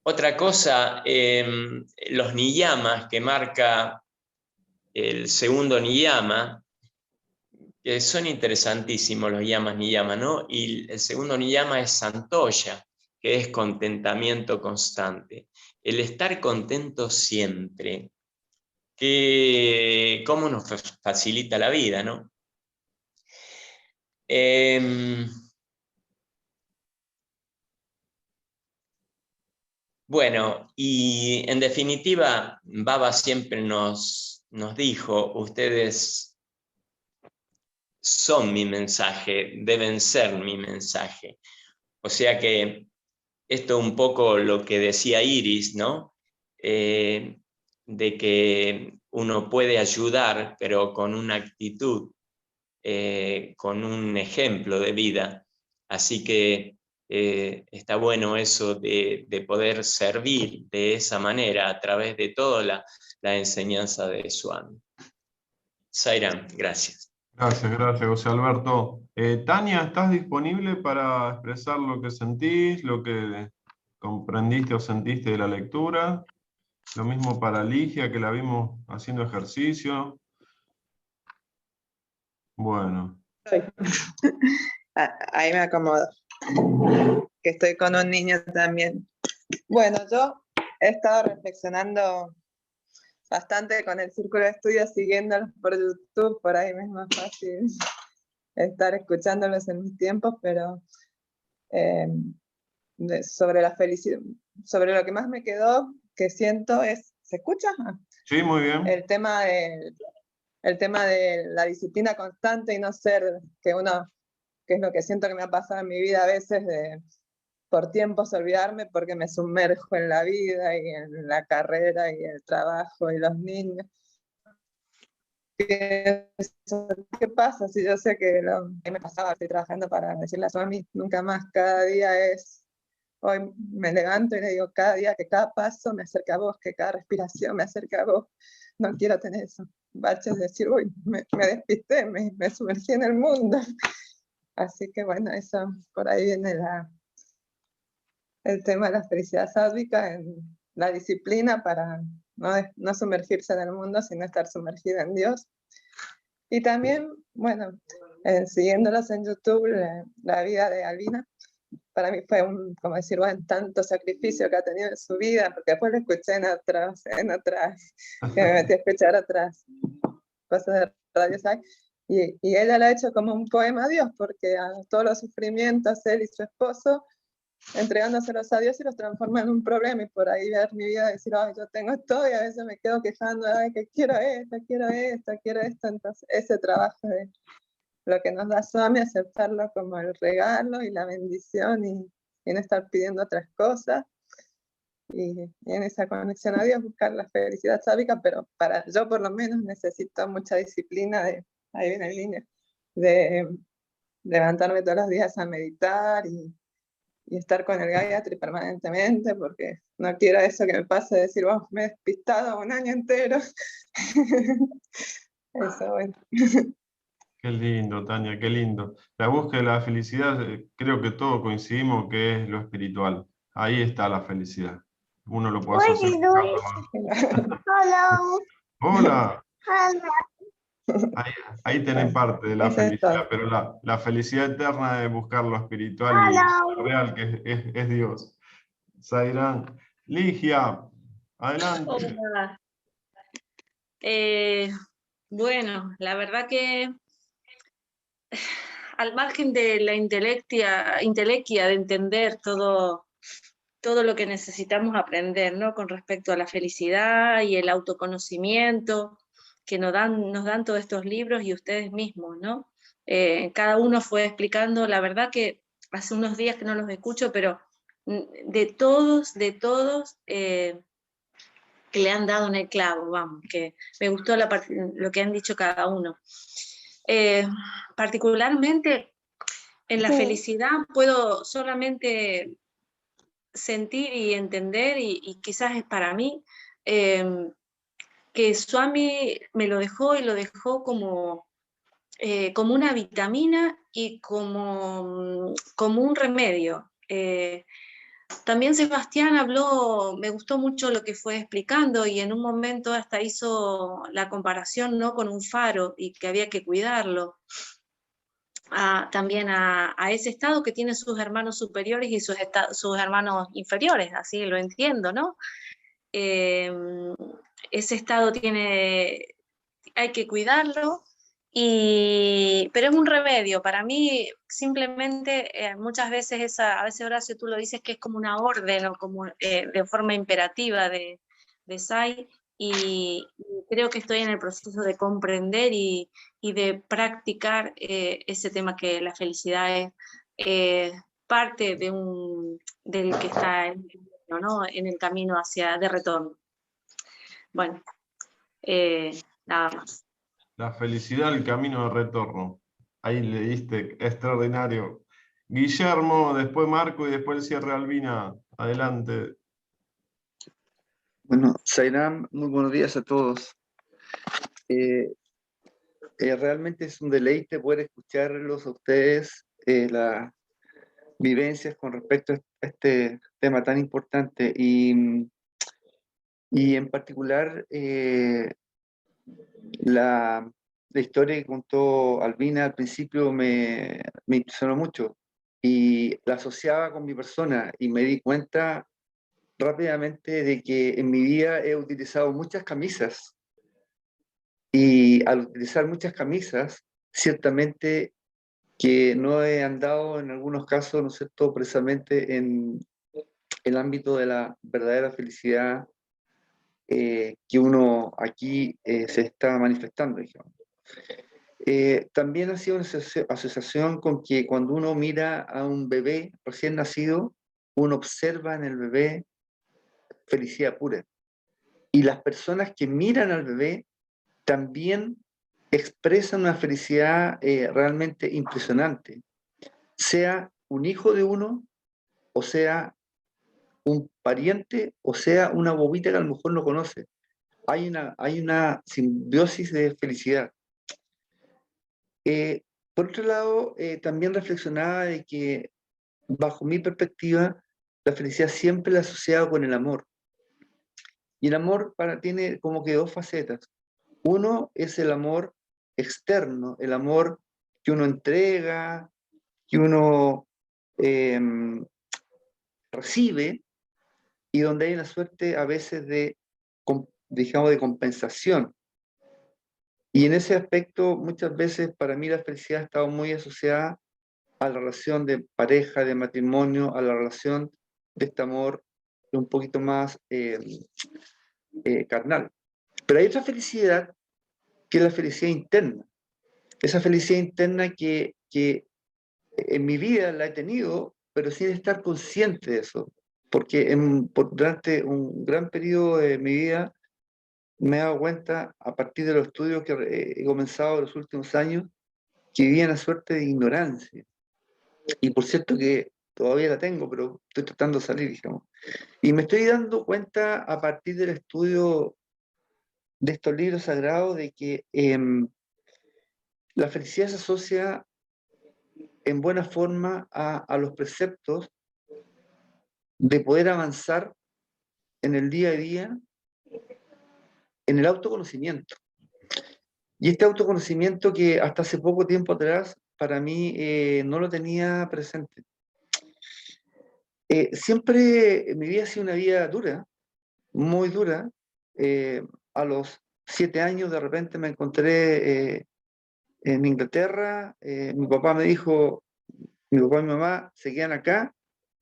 Otra cosa, los niyamas que marca el segundo niyama, que son interesantísimos los yamas niyama, ¿no? Y el segundo niyama es santoya, que es contentamiento constante. El estar contento siempre, que cómo nos facilita la vida, ¿no? Bueno, y en definitiva, Baba siempre nos dijo, ustedes son mi mensaje, deben ser mi mensaje. O sea que esto un poco lo que decía Iris, ¿no? De que uno puede ayudar, pero con una actitud, con un ejemplo de vida. Así que está bueno eso de poder servir de esa manera a través de toda la enseñanza de Swami. Sairam, gracias. Gracias, José Alberto. Tania, ¿estás disponible para expresar lo que sentís, lo que comprendiste o sentiste de la lectura? Lo mismo para Ligia, que la vimos haciendo ejercicio. Bueno. Ahí me acomodo, que estoy con un niño también. Bueno, yo he estado reflexionando bastante con el círculo de estudio, siguiéndolos por YouTube, por ahí mismo es fácil estar escuchándolos en mis tiempos, pero sobre la felicidad, sobre lo que más me quedó, que siento es, ¿se escucha? Sí, muy bien. El tema de la disciplina constante y no ser que es lo que siento que me ha pasado en mi vida a veces, de por tiempos olvidarme porque me sumerjo en la vida y en la carrera y el trabajo y los niños. ¿Qué pasa? Si yo sé que me pasaba, estoy trabajando para decirle a su mami, nunca más, cada día es, hoy me levanto y le digo, cada día, que cada paso me acerca a vos, que cada respiración me acerca a vos, no quiero tener esos baches de decir, uy, me despisté, me sumergí en el mundo. Así que bueno, eso, por ahí viene el tema de la felicidad sádvica, en la disciplina para no sumergirse en el mundo, sino estar sumergida en Dios. Y también, bueno, siguiéndolos en YouTube, la vida de Albina, para mí fue como decir, bueno, tanto sacrificio que ha tenido en su vida, porque después lo escuché en otras, que me metí a escuchar otras cosas de Radio Sai, y ella lo ha hecho como un poema a Dios, porque a todos los sufrimientos, él y su esposo, entregándoselos a Dios y los transforma en un problema, y por ahí ver mi vida y decir, ay, yo tengo todo, y a veces me quedo quejando, ay, que quiero esto, entonces ese trabajo de lo que nos da Swami, aceptarlo como el regalo y la bendición, y no estar pidiendo otras cosas, y en esa conexión a Dios buscar la felicidad sádica, pero yo por lo menos necesito mucha disciplina ahí viene el línea, de levantarme todos los días a meditar y estar con el Gayatri permanentemente, porque no quiero eso que me pase de decir, oh, me he despistado un año entero. Eso, bueno. Qué lindo, Tania, qué lindo. La búsqueda de la felicidad, creo que todos coincidimos que es lo espiritual. Ahí está la felicidad. Uno lo puede asociar. Hola. Ahí tenés parte de la felicidad, pero la felicidad eterna es buscar lo espiritual y lo real, que es Dios. Zairán. Ligia, adelante. Hola. Bueno, la verdad que al margen de la intelequia de entender todo lo que necesitamos aprender, ¿no? Con respecto a la felicidad y el autoconocimiento que nos dan todos estos libros y ustedes mismos, ¿no? Cada uno fue explicando, la verdad que hace unos días que no los escucho, pero de todos que le han dado en el clavo, vamos, que me gustó lo que han dicho cada uno. Particularmente en la felicidad puedo solamente sentir y entender, y quizás es para mí, que Swami me lo dejó, y lo dejó como una vitamina y como un remedio. También Sebastián habló, me gustó mucho lo que fue explicando, y en un momento hasta hizo la comparación, ¿no?, con un faro, y que había que cuidarlo. También a ese estado que tiene sus hermanos superiores y sus hermanos inferiores, así lo entiendo, ¿no? Ese estado hay que cuidarlo, pero es un remedio. Para mí, simplemente, muchas veces, a veces, Horacio, tú lo dices, que es como una orden, o como de forma imperativa de Sai, y creo que estoy en el proceso de comprender y de practicar ese tema, que la felicidad es parte del que está ¿no?, en el camino de retorno. Bueno, nada más. La felicidad, el camino de retorno. Ahí le diste, extraordinario. Guillermo, después Marco y después el cierre Albina. Adelante. Bueno, Zairán, muy buenos días a todos. Realmente es un deleite poder escucharlos a ustedes, las vivencias con respecto a este tema tan importante, y en particular la historia que contó Albina al principio me impresionó mucho, y la asociaba con mi persona, y me di cuenta rápidamente de que en mi vida he utilizado muchas camisas, y al utilizar muchas camisas, ciertamente que no he andado en algunos casos, ¿no es cierto?, precisamente en el ámbito de la verdadera felicidad que uno aquí se está manifestando, digamos. También ha sido una asociación con que cuando uno mira a un bebé recién nacido, uno observa en el bebé felicidad pura. Y las personas que miran al bebé también expresan una felicidad realmente impresionante. Sea un hijo de uno, o sea un pariente, o sea una bobita que a lo mejor no conoce. Hay una simbiosis de felicidad. Por otro lado, también reflexionaba de que, bajo mi perspectiva, la felicidad siempre la he asociado con el amor. Y el amor tiene como que dos facetas. Uno es el amor externo, el amor que uno entrega, que uno recibe, y donde hay una suerte a veces digamos, de compensación. Y en ese aspecto, muchas veces para mí la felicidad ha estado muy asociada a la relación de pareja, de matrimonio, a la relación de este amor un poquito más carnal. Pero hay otra felicidad que es la felicidad interna. Esa felicidad interna que en mi vida la he tenido, pero sin estar consciente de eso. Porque durante un gran periodo de mi vida me he dado cuenta, a partir de los estudios que he comenzado en los últimos años, que vivía una suerte de ignorancia. Y por cierto que todavía la tengo, pero estoy tratando de salir, digamos. Y me estoy dando cuenta a partir del estudio de estos libros sagrados de que la felicidad se asocia en buena forma a los preceptos de poder avanzar en el día a día en el autoconocimiento. Y este autoconocimiento que hasta hace poco tiempo atrás para mí no lo tenía presente. Siempre mi vida ha sido una vida dura, muy dura. A los 7 años de repente me encontré en Inglaterra. Mi papá me dijo, mi papá y mi mamá se quedan acá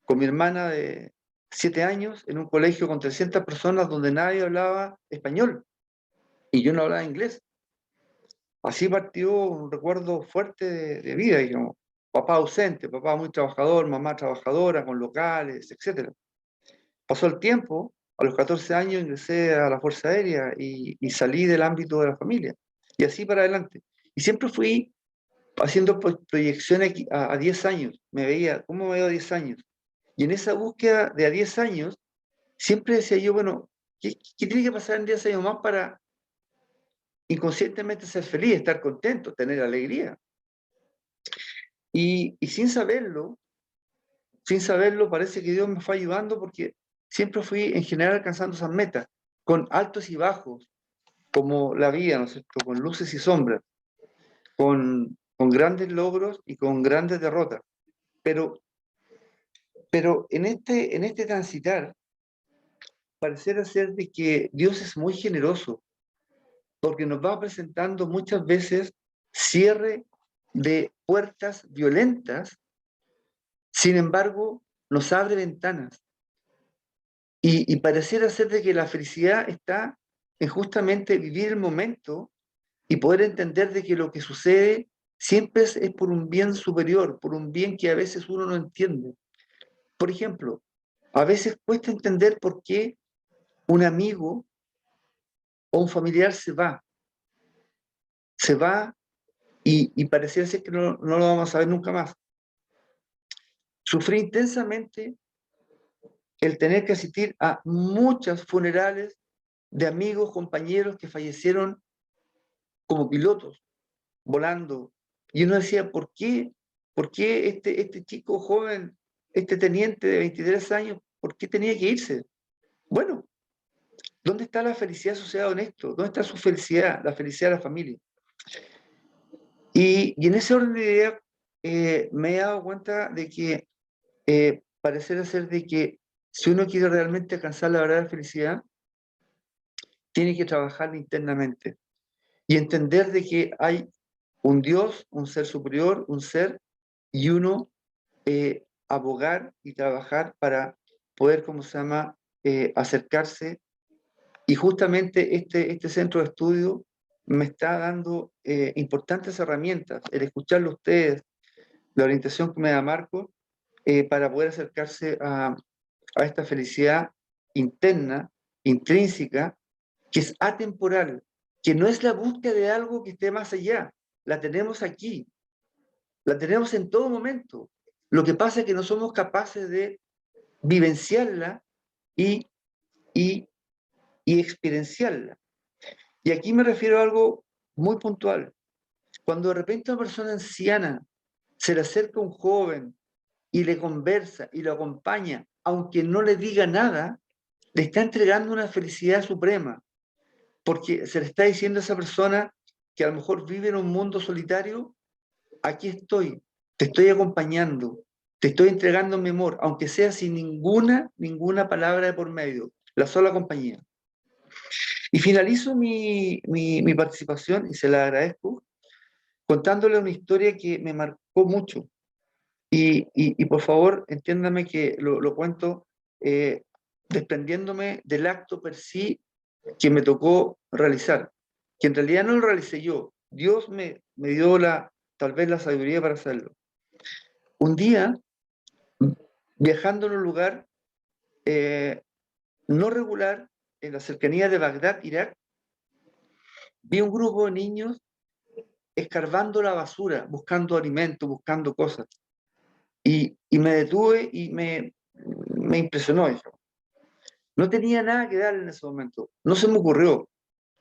con mi hermana de 7 años en un colegio con 300 personas donde nadie hablaba español y yo no hablaba inglés. Así partió un recuerdo fuerte de vida, digamos. Papá ausente, papá muy trabajador, mamá trabajadora, con locales, etc. Pasó el tiempo, a los 14 años ingresé a la Fuerza Aérea y salí del ámbito de la familia. Y así para adelante. Y siempre fui haciendo proyecciones a 10 años. Me veía, ¿cómo me veo a 10 años? Y en esa búsqueda de a 10 años, siempre decía yo, bueno, ¿qué tiene que pasar en 10 años más para inconscientemente ser feliz, estar contento, tener alegría? Y sin saberlo, parece que Dios me fue ayudando porque siempre fui en general alcanzando esas metas, con altos y bajos, como la vida, ¿no es cierto?, con luces y sombras, con grandes logros y con grandes derrotas. Pero en este transitar, pareciera ser de que Dios es muy generoso, porque nos va presentando muchas veces cierre de puertas violentas, sin embargo, nos abre ventanas. Y pareciera ser de que la felicidad está en justamente vivir el momento y poder entender de que lo que sucede siempre es por un bien superior, por un bien que a veces uno no entiende. Por ejemplo, a veces cuesta entender por qué un amigo o un familiar se va y pareciera ser que no lo vamos a ver nunca más. Sufrí intensamente el tener que asistir a muchos funerales de amigos, compañeros que fallecieron como pilotos, volando. Y uno decía, ¿por qué este chico joven, este teniente de 23 años, por qué tenía que irse? Bueno, ¿dónde está la felicidad asociada a esto? ¿Dónde está su felicidad, la felicidad de la familia? Y en ese orden de ideas me he dado cuenta de que pareciera ser de que si uno quiere realmente alcanzar la verdadera felicidad, tiene que trabajar internamente y entender de que hay un Dios, un ser superior, un ser y uno abogar y trabajar para poder, ¿cómo se llama?, acercarse. Y justamente este centro de estudio me está dando importantes herramientas, el escucharlo a ustedes, la orientación que me da Marco, para poder acercarse a esta felicidad interna, intrínseca, que es atemporal, que no es la búsqueda de algo que esté más allá, la tenemos aquí, la tenemos en todo momento. Lo que pasa es que no somos capaces de vivenciarla y experienciarla. Y aquí me refiero a algo muy puntual. Cuando de repente una persona anciana se le acerca a un joven y le conversa y lo acompaña, aunque no le diga nada, le está entregando una felicidad suprema, porque se le está diciendo a esa persona que a lo mejor vive en un mundo solitario: aquí estoy, te estoy acompañando, te estoy entregando mi amor, aunque sea sin ninguna palabra de por medio, la sola compañía. Y finalizo mi participación, y se la agradezco, contándole una historia que me marcó mucho. Y por favor, entiéndame que lo cuento desprendiéndome del acto per sí que me tocó realizar, que en realidad no lo realicé yo. Dios me dio tal vez la sabiduría para hacerlo. Un día, viajando en un lugar no regular, en la cercanía de Bagdad, Irak, vi un grupo de niños escarbando la basura, buscando alimento, buscando cosas. Y me detuve y me impresionó eso. No tenía nada que dar en ese momento. No se me ocurrió.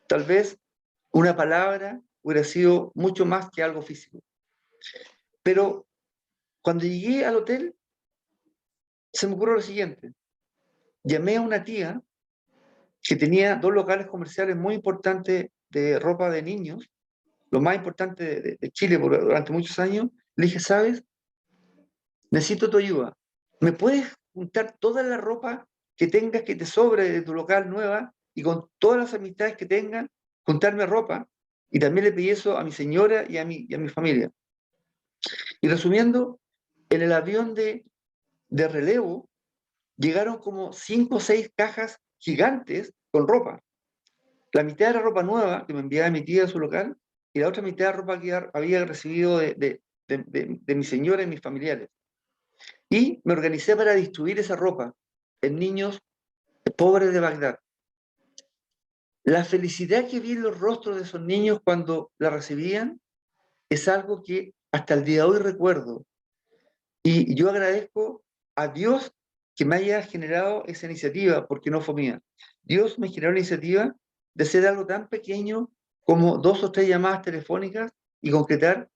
Tal vez una palabra hubiera sido mucho más que algo físico. Pero cuando llegué al hotel, se me ocurrió lo siguiente. Llamé a una tía que tenía 2 locales comerciales muy importantes de ropa de niños, lo más importante de Chile durante muchos años. Le dije: ¿sabes? Necesito tu ayuda. ¿Me puedes juntar toda la ropa que tengas, que te sobre de tu local nueva, y con todas las amistades que tengan, juntarme ropa? Y también le pedí eso a mi señora y a mi familia. Y resumiendo, en el avión de relevo llegaron como 5 o 6 cajas gigantes con ropa. La mitad era ropa nueva que me enviaba mi tía a su local, y la otra mitad era ropa que había recibido de mi señora y mis familiares. Y me organicé para distribuir esa ropa en niños pobres de Bagdad. La felicidad que vi en los rostros de esos niños cuando la recibían es algo que hasta el día de hoy recuerdo. Y yo agradezco a Dios que me haya generado esa iniciativa, porque no fue mía. Dios me generó la iniciativa de hacer algo tan pequeño como 2 o 3 llamadas telefónicas y concretar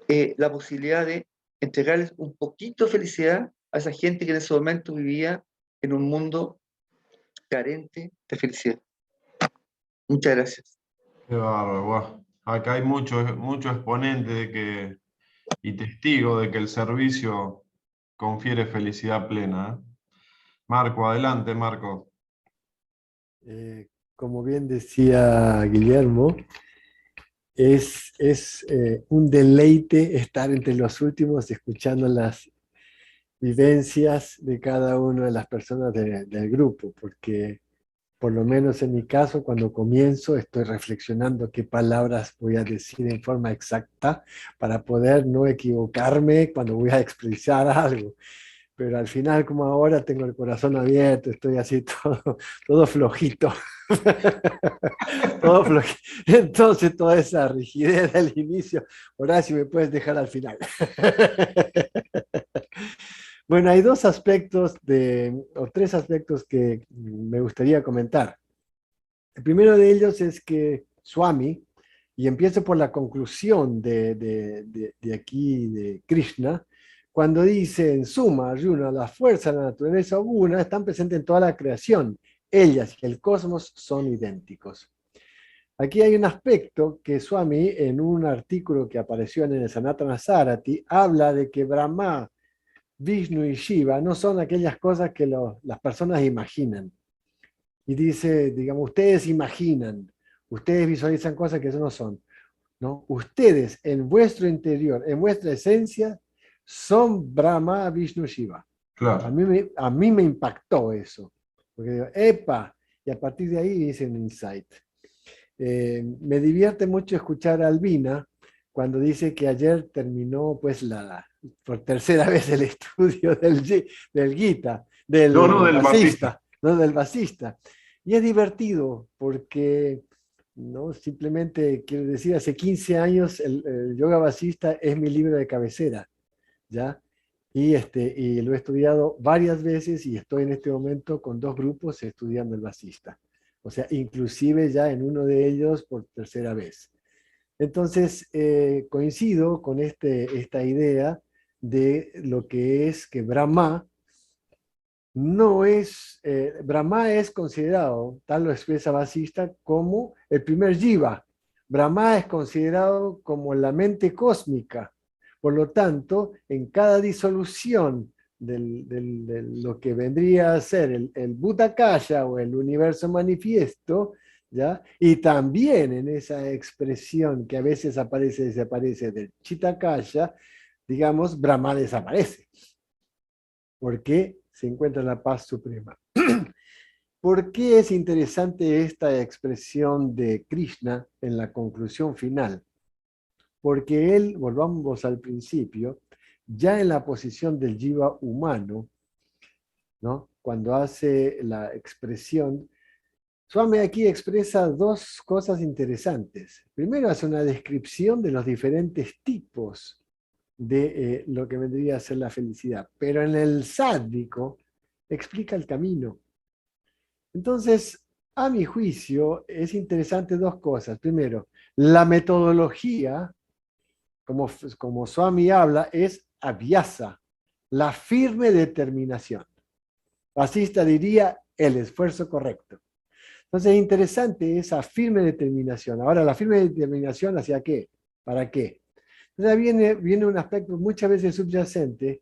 la posibilidad de entregarles un poquito de felicidad a esa gente que en ese momento vivía en un mundo carente de felicidad. Muchas gracias. Qué bárbaro. Buah. Acá hay mucho exponente y testigo de que el servicio confiere felicidad plena. Marco, adelante, Marco. Como bien decía Guillermo, es un deleite estar entre los últimos escuchando las vivencias de cada una de las personas del grupo, porque por lo menos en mi caso, cuando comienzo, estoy reflexionando qué palabras voy a decir en forma exacta para poder no equivocarme cuando voy a expresar algo. Pero al final, como ahora, tengo el corazón abierto, estoy así todo flojito. Todo flojito. Entonces, toda esa rigidez del inicio, Horacio, me puedes dejar al final. Bueno, hay 2 aspectos o 3 aspectos que me gustaría comentar. El primero de ellos es que Swami, y empiezo por la conclusión de aquí de Krishna, cuando dice en suma, Arjuna, la fuerza de la naturaleza una están presentes en toda la creación. Ellas y el cosmos son idénticos. Aquí hay un aspecto que Swami, en un artículo que apareció en el Sanatana Sarati, habla de que Brahma, Vishnu y Shiva no son aquellas cosas que las personas imaginan. Y dice, digamos, ustedes imaginan, ustedes visualizan cosas que eso no son, ¿no? Ustedes en vuestro interior, en vuestra esencia, son Brahma, Vishnu, Shiva. Claro. A mí me impactó eso. Porque digo, ¡epa! Y a partir de ahí hice un insight. Me divierte mucho escuchar a Albina cuando dice que ayer terminó pues por tercera vez el estudio del Gita, del basista, ¿no? Del basista. Y es divertido porque, ¿no? Simplemente quiero decir, hace 15 años el yoga basista es mi libro de cabecera, ¿ya? Y lo he estudiado varias veces y estoy en este momento con 2 grupos estudiando el basista. O sea, inclusive ya en uno de ellos por tercera vez. Entonces, coincido con esta idea de lo que es que Brahma Brahma es considerado, tal lo expresa Vasista, como el primer jiva. Brahma es considerado como la mente cósmica. Por lo tanto, en cada disolución de lo que vendría a ser el Bhutakaya o el universo manifiesto, ¿ya? Y también en esa expresión que a veces aparece y desaparece del Chitakaya, digamos, Brahma desaparece. Porque se encuentra la paz suprema. ¿Por qué es interesante esta expresión de Krishna en la conclusión final? Porque él, volvamos al principio, ya en la posición del jiva humano, ¿no? Cuando hace la expresión, Swami aquí expresa 2 cosas interesantes. Primero hace una descripción de los diferentes tipos de lo que vendría a ser la felicidad, pero en el sádvico explica el camino. Entonces, a mi juicio, es interesante 2 cosas. Primero, la metodología, como Swami habla, es abhyasa, la firme determinación. Vasista diría el esfuerzo correcto. Entonces es interesante esa firme determinación. Ahora, la firme determinación ¿hacia qué? ¿Para qué? Entonces viene un aspecto muchas veces subyacente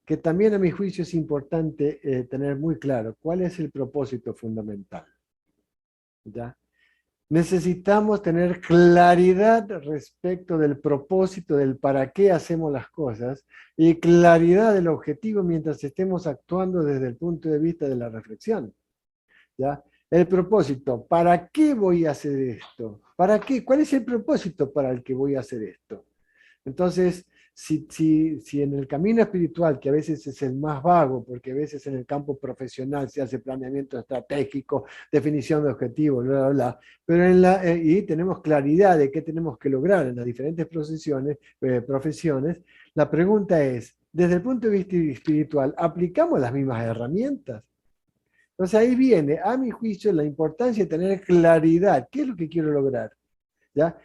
que también a mi juicio es importante tener muy claro. ¿Cuál es el propósito fundamental? ¿Ya? Necesitamos tener claridad respecto del propósito, del para qué hacemos las cosas y claridad del objetivo mientras estemos actuando desde el punto de vista de la reflexión. ¿Ya? El propósito, ¿para qué voy a hacer esto? ¿Para qué? ¿Cuál es el propósito para el que voy a hacer esto? Entonces, si en el camino espiritual, que a veces es el más vago, porque a veces en el campo profesional se hace planeamiento estratégico, definición de objetivos, bla, bla, bla, pero y tenemos claridad de qué tenemos que lograr en las diferentes profesiones, la pregunta es, desde el punto de vista espiritual, ¿aplicamos las mismas herramientas? Entonces ahí viene, a mi juicio, la importancia de tener claridad. ¿Qué es lo que quiero lograr? ¿Ya?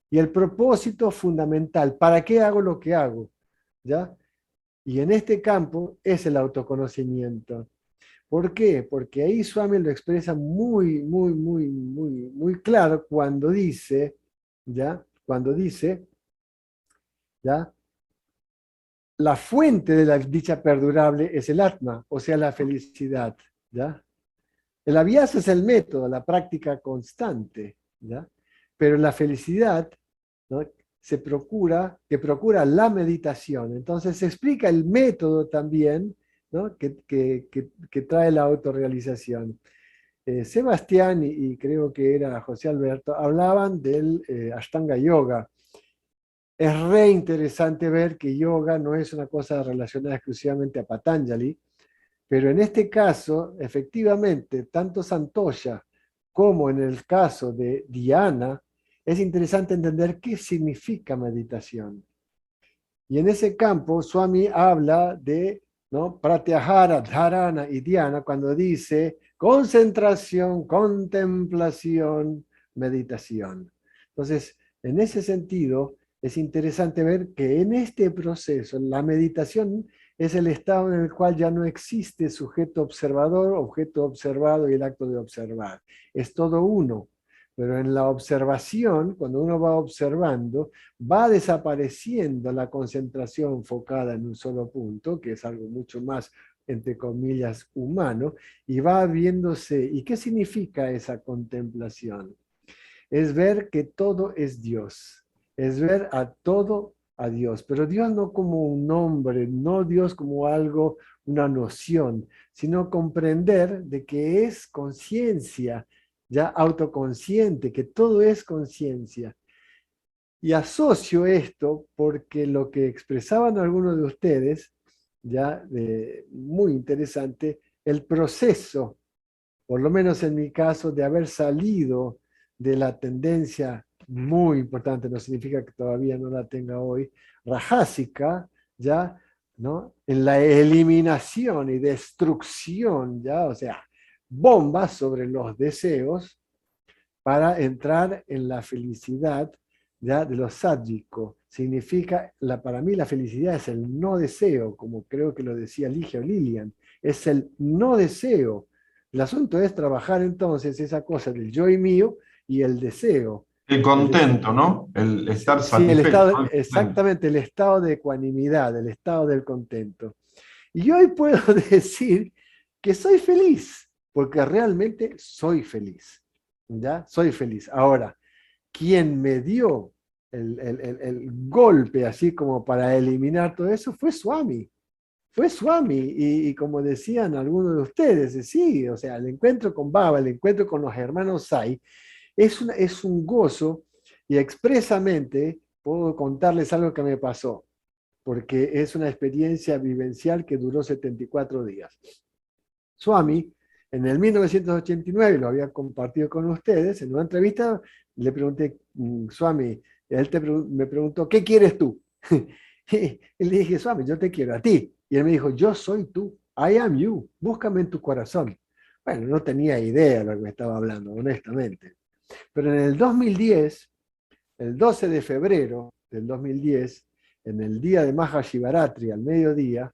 Y el propósito fundamental. ¿Para qué hago lo que hago? ¿Ya? Y en este campo es el autoconocimiento. ¿Por qué? Porque ahí Swami lo expresa muy, muy, muy, muy, muy claro cuando dice, ¿ya? Cuando dice, ¿ya? La fuente de la dicha perdurable es el Atma, o sea, la felicidad, ¿ya? El abhyasa es el método, la práctica constante, ¿ya? Pero la felicidad, ¿no? que procura la meditación. Entonces se explica el método también, ¿no? que trae la autorrealización. Sebastián y creo que era José Alberto, hablaban del Ashtanga Yoga. Es re interesante ver que yoga no es una cosa relacionada exclusivamente a Patanjali, pero en este caso, efectivamente, tanto Santosha como en el caso de Dhyana, es interesante entender qué significa meditación. Y en ese campo, Swami habla de, ¿no? Pratyahara, Dharana y Dhyana cuando dice concentración, contemplación, meditación. Entonces, en ese sentido, es interesante ver que en este proceso, la meditación es el estado en el cual ya no existe sujeto observador, objeto observado y el acto de observar. Es todo uno. Pero en la observación, cuando uno va observando, va desapareciendo la concentración enfocada en un solo punto, que es algo mucho más, entre comillas, humano, y va viéndose. ¿Y qué significa esa contemplación? Es ver que todo es Dios. Es ver a todo a Dios, pero Dios no como un nombre, no Dios como algo, una noción, sino comprender de que es conciencia, ya autoconsciente, que todo es conciencia. Y asocio esto porque lo que expresaban algunos de ustedes, ya muy interesante, el proceso, por lo menos en mi caso, de haber salido de la tendencia muy importante, no significa que todavía no la tenga hoy, rajásica, ya, ¿no? En la eliminación y destrucción, ya, o sea, bombas sobre los deseos para entrar en la felicidad, ya, de lo sádvico. Significa, para mí la felicidad es el no deseo, como creo que lo decía Ligia o Lilian, es el no deseo. El asunto es trabajar entonces esa cosa del yo y mío y el deseo. El contento, ¿no? El estar Sí, satisfecho. el estado, ¿no? exactamente, el estado de ecuanimidad, el estado del contento. Y hoy puedo decir que soy feliz, porque realmente soy feliz. ¿Ya? Soy feliz. Ahora, quien me dio el golpe así como para eliminar todo eso fue Swami. Fue Swami, y como decían algunos de ustedes, sí, o sea, el encuentro con Baba, el encuentro con los hermanos Sai, es un gozo, y expresamente puedo contarles algo que me pasó, porque es una experiencia vivencial que duró 74 días. Swami, en el 1989, lo había compartido con ustedes, en una entrevista le pregunté, Swami, él me preguntó, ¿qué quieres tú? Y le dije, Swami, yo te quiero a ti. Y él me dijo, yo soy tú, I am you, búscame en tu corazón. Bueno, no tenía idea de lo que me estaba hablando, honestamente. Pero en el 2010, el 12 de febrero del 2010, en el día de Mahashivaratri, al mediodía,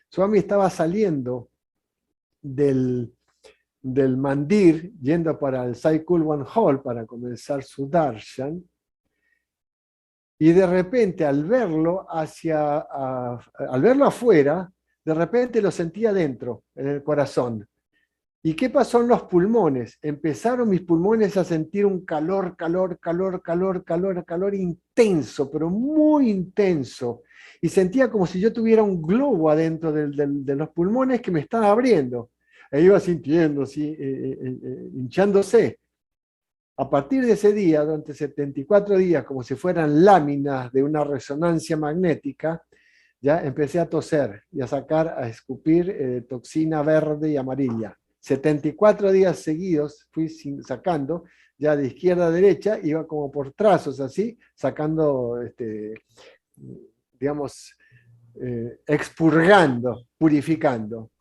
Swami estaba saliendo del mandir, yendo para el Sai Kulwan Hall para comenzar su darshan, y de repente al verlo al verlo afuera, de repente lo sentía dentro, en el corazón. ¿Y qué pasó en los pulmones? Empezaron mis pulmones a sentir un calor intenso, pero muy intenso. Y sentía como si yo tuviera un globo adentro de los pulmones que me estaba abriendo. E iba sintiendo, así, hinchándose. A partir de ese día, durante 74 días, como si fueran láminas de una resonancia magnética, ya empecé a toser y a escupir toxina verde y amarilla. 74 días seguidos fui sacando, ya de izquierda a derecha, iba como por trazos así, sacando, digamos, expurgando, purificando.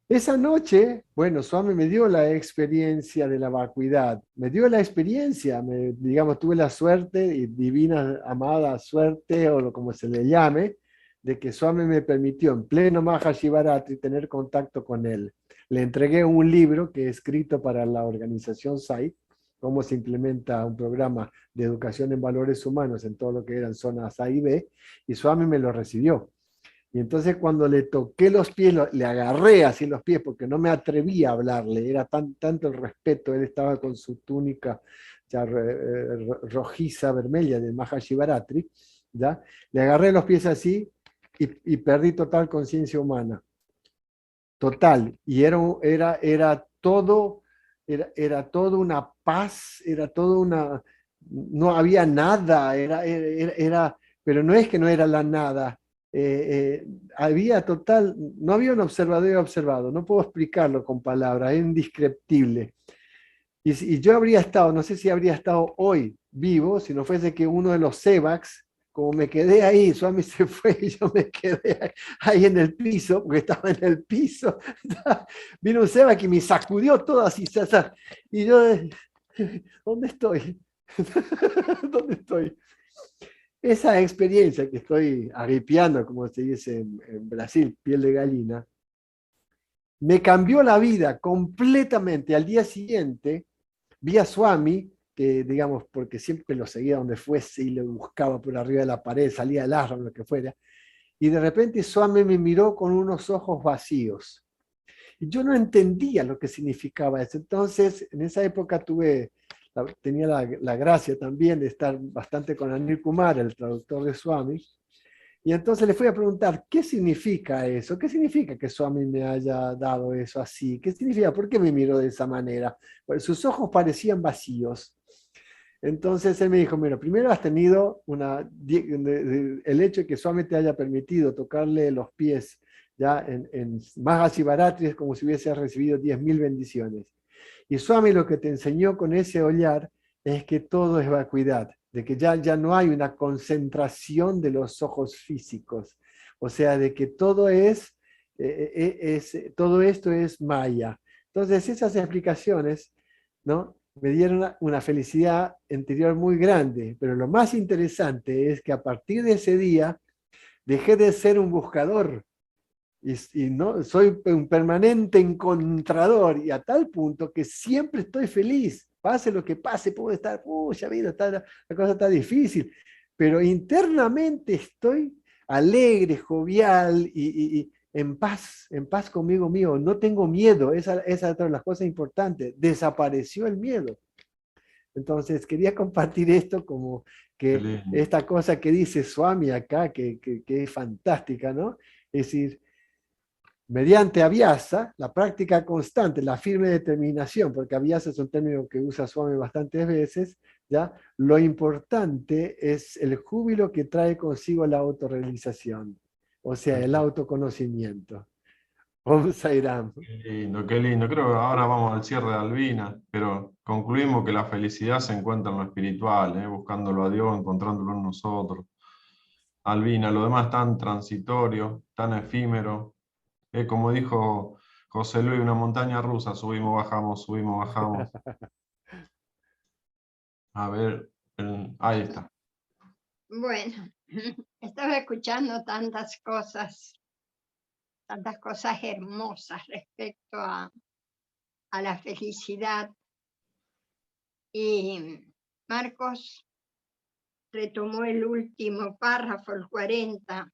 Esa noche, bueno, Swami me dio la experiencia de la vacuidad, me dio la experiencia, digamos, tuve la suerte, y divina, amada suerte, o como se le llame, de que Swami me permitió en pleno Mahashivaratri tener contacto con él. Le entregué un libro que he escrito para la organización SAI, cómo se implementa un programa de educación en valores humanos en todo lo que eran zonas A y B, y Swami me lo recibió. Y entonces cuando le toqué los pies, le agarré así los pies, porque no me atrevía a hablarle, era tanto el respeto, él estaba con su túnica ya, rojiza, vermelha del Mahashivaratri, ¿ya? Le agarré los pies así y perdí total conciencia humana. Total. Y era todo una paz, era todo una... No había nada, pero no es que no era la nada. Había total, no había un observador observado, no puedo explicarlo con palabras, es indescriptible. Y yo habría estado, no sé si habría estado hoy vivo, si no fuese que uno de los Sevaks, como me quedé ahí, Swami se fue y yo me quedé ahí en el piso, porque estaba en el piso, vino un Sevak y me sacudió todo así, y yo, ¿dónde estoy? ¿Dónde estoy? Esa experiencia que estoy arrepiando, como se dice en Brasil, piel de gallina, me cambió la vida completamente. Al día siguiente vi a Swami, que digamos, porque siempre lo seguía donde fuese y lo buscaba por arriba de la pared, salía del árbol, lo que fuera, y de repente Swami me miró con unos ojos vacíos. Y yo no entendía lo que significaba eso. Entonces, en esa época tuve tenía la gracia también de estar bastante con Anil Kumar, el traductor de Swami, y entonces le fui a preguntar, ¿qué significa eso? ¿Qué significa que Swami me haya dado eso así? ¿Qué significa? ¿Por qué me miró de esa manera? Pues sus ojos parecían vacíos. Entonces él me dijo, mira, primero has tenido el hecho de que Swami te haya permitido tocarle los pies ya en Mahasivaratri es como si hubiese recibido 10.000 bendiciones. Y Swami lo que te enseñó con ese ollar es que todo es vacuidad, de que ya no hay una concentración de los ojos físicos, o sea, de que todo todo esto es maya. Entonces esas explicaciones, ¿no?, me dieron una felicidad interior muy grande, pero lo más interesante es que a partir de ese día dejé de ser un buscador y no, soy un permanente encontrador, y a tal punto que siempre estoy feliz, pase lo que pase, puedo estar, ya vida, la cosa está difícil, pero internamente estoy alegre, jovial y en paz conmigo mío, no tengo miedo, esa es otra de las cosas importantes, desapareció el miedo. Entonces quería compartir esto como que esta cosa que dice Swami acá, que es fantástica, ¿no? Es decir, mediante abhyasa, la práctica constante, la firme determinación, porque abhyasa es un término que usa Swami bastantes veces, ¿ya? Lo importante es el júbilo que trae consigo la autorrealización, o sea, el autoconocimiento. Om Sairam. Qué lindo, qué lindo. Creo que ahora vamos al cierre de Albina, pero concluimos que la felicidad se encuentra en lo espiritual, buscándolo a Dios, encontrándolo en nosotros. Albina, lo demás tan transitorio, tan efímero. Como dijo José Luis, una montaña rusa, subimos, bajamos, subimos, bajamos. A ver, ahí está. Bueno, estaba escuchando tantas cosas hermosas respecto a la felicidad. Y Marcos retomó el último párrafo, el 40,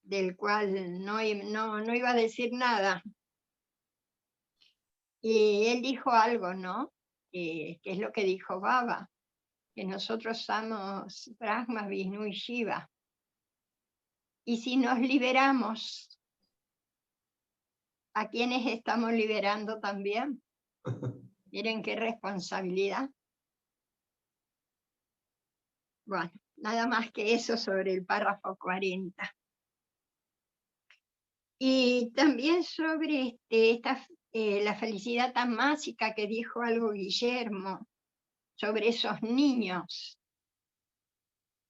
del cual no iba a decir nada. Y él dijo algo, ¿no? Que es lo que dijo Baba, que nosotros somos Brahma, Vishnu y Shiva. Y si nos liberamos, ¿a quiénes estamos liberando también? Miren qué responsabilidad. Bueno, nada más que eso sobre el párrafo 40. Y también sobre la felicidad tan mágica que dijo algo Guillermo, sobre esos niños.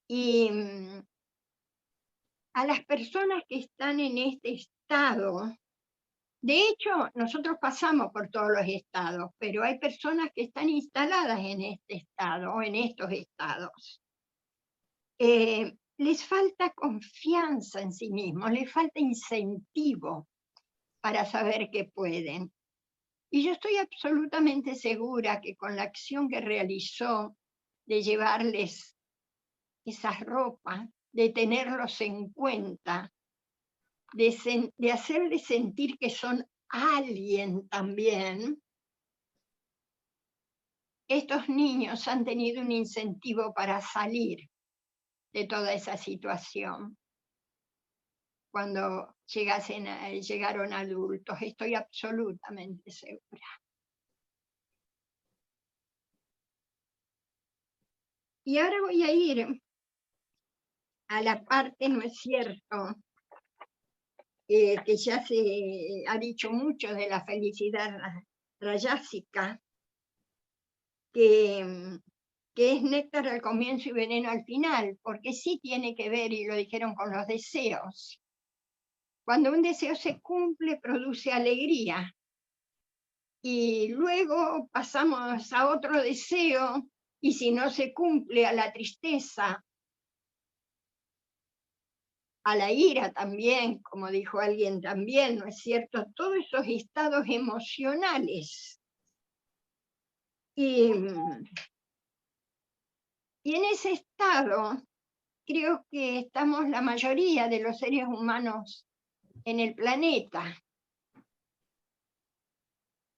Y a las personas que están en este estado, de hecho, nosotros pasamos por todos los estados, pero hay personas que están instaladas en este estado o en estos estados. Les falta confianza en sí mismos, les falta incentivo para saber que pueden. Y yo estoy absolutamente segura que con la acción que realizó de llevarles esas ropas, de tenerlos en cuenta, de hacerles sentir que son alguien también, estos niños han tenido un incentivo para salir de toda esa situación. Cuando llegaron adultos, estoy absolutamente segura. Y ahora voy a ir a la parte, ¿no es cierto?, que ya se ha dicho mucho de la felicidad rayásica, que es néctar al comienzo y veneno al final, porque sí tiene que ver, y lo dijeron, con los deseos. Cuando un deseo se cumple, produce alegría. Y luego pasamos a otro deseo, y si no se cumple, a la tristeza, a la ira también, como dijo alguien también, ¿no es cierto? Todos esos estados emocionales. Y en ese estado, creo que estamos la mayoría de los seres humanos en el planeta.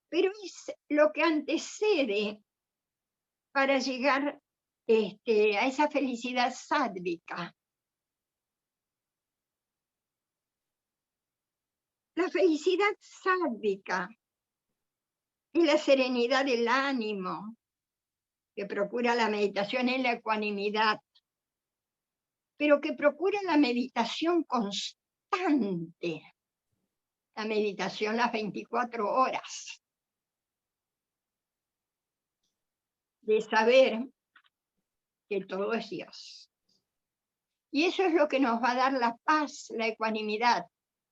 Pero es lo que antecede para llegar a esa felicidad sádvica. La felicidad sádvica es la serenidad del ánimo que procura la meditación en la ecuanimidad, pero que procura la meditación constante, la meditación las 24 horas, de saber que todo es Dios. Y eso es lo que nos va a dar la paz, la ecuanimidad,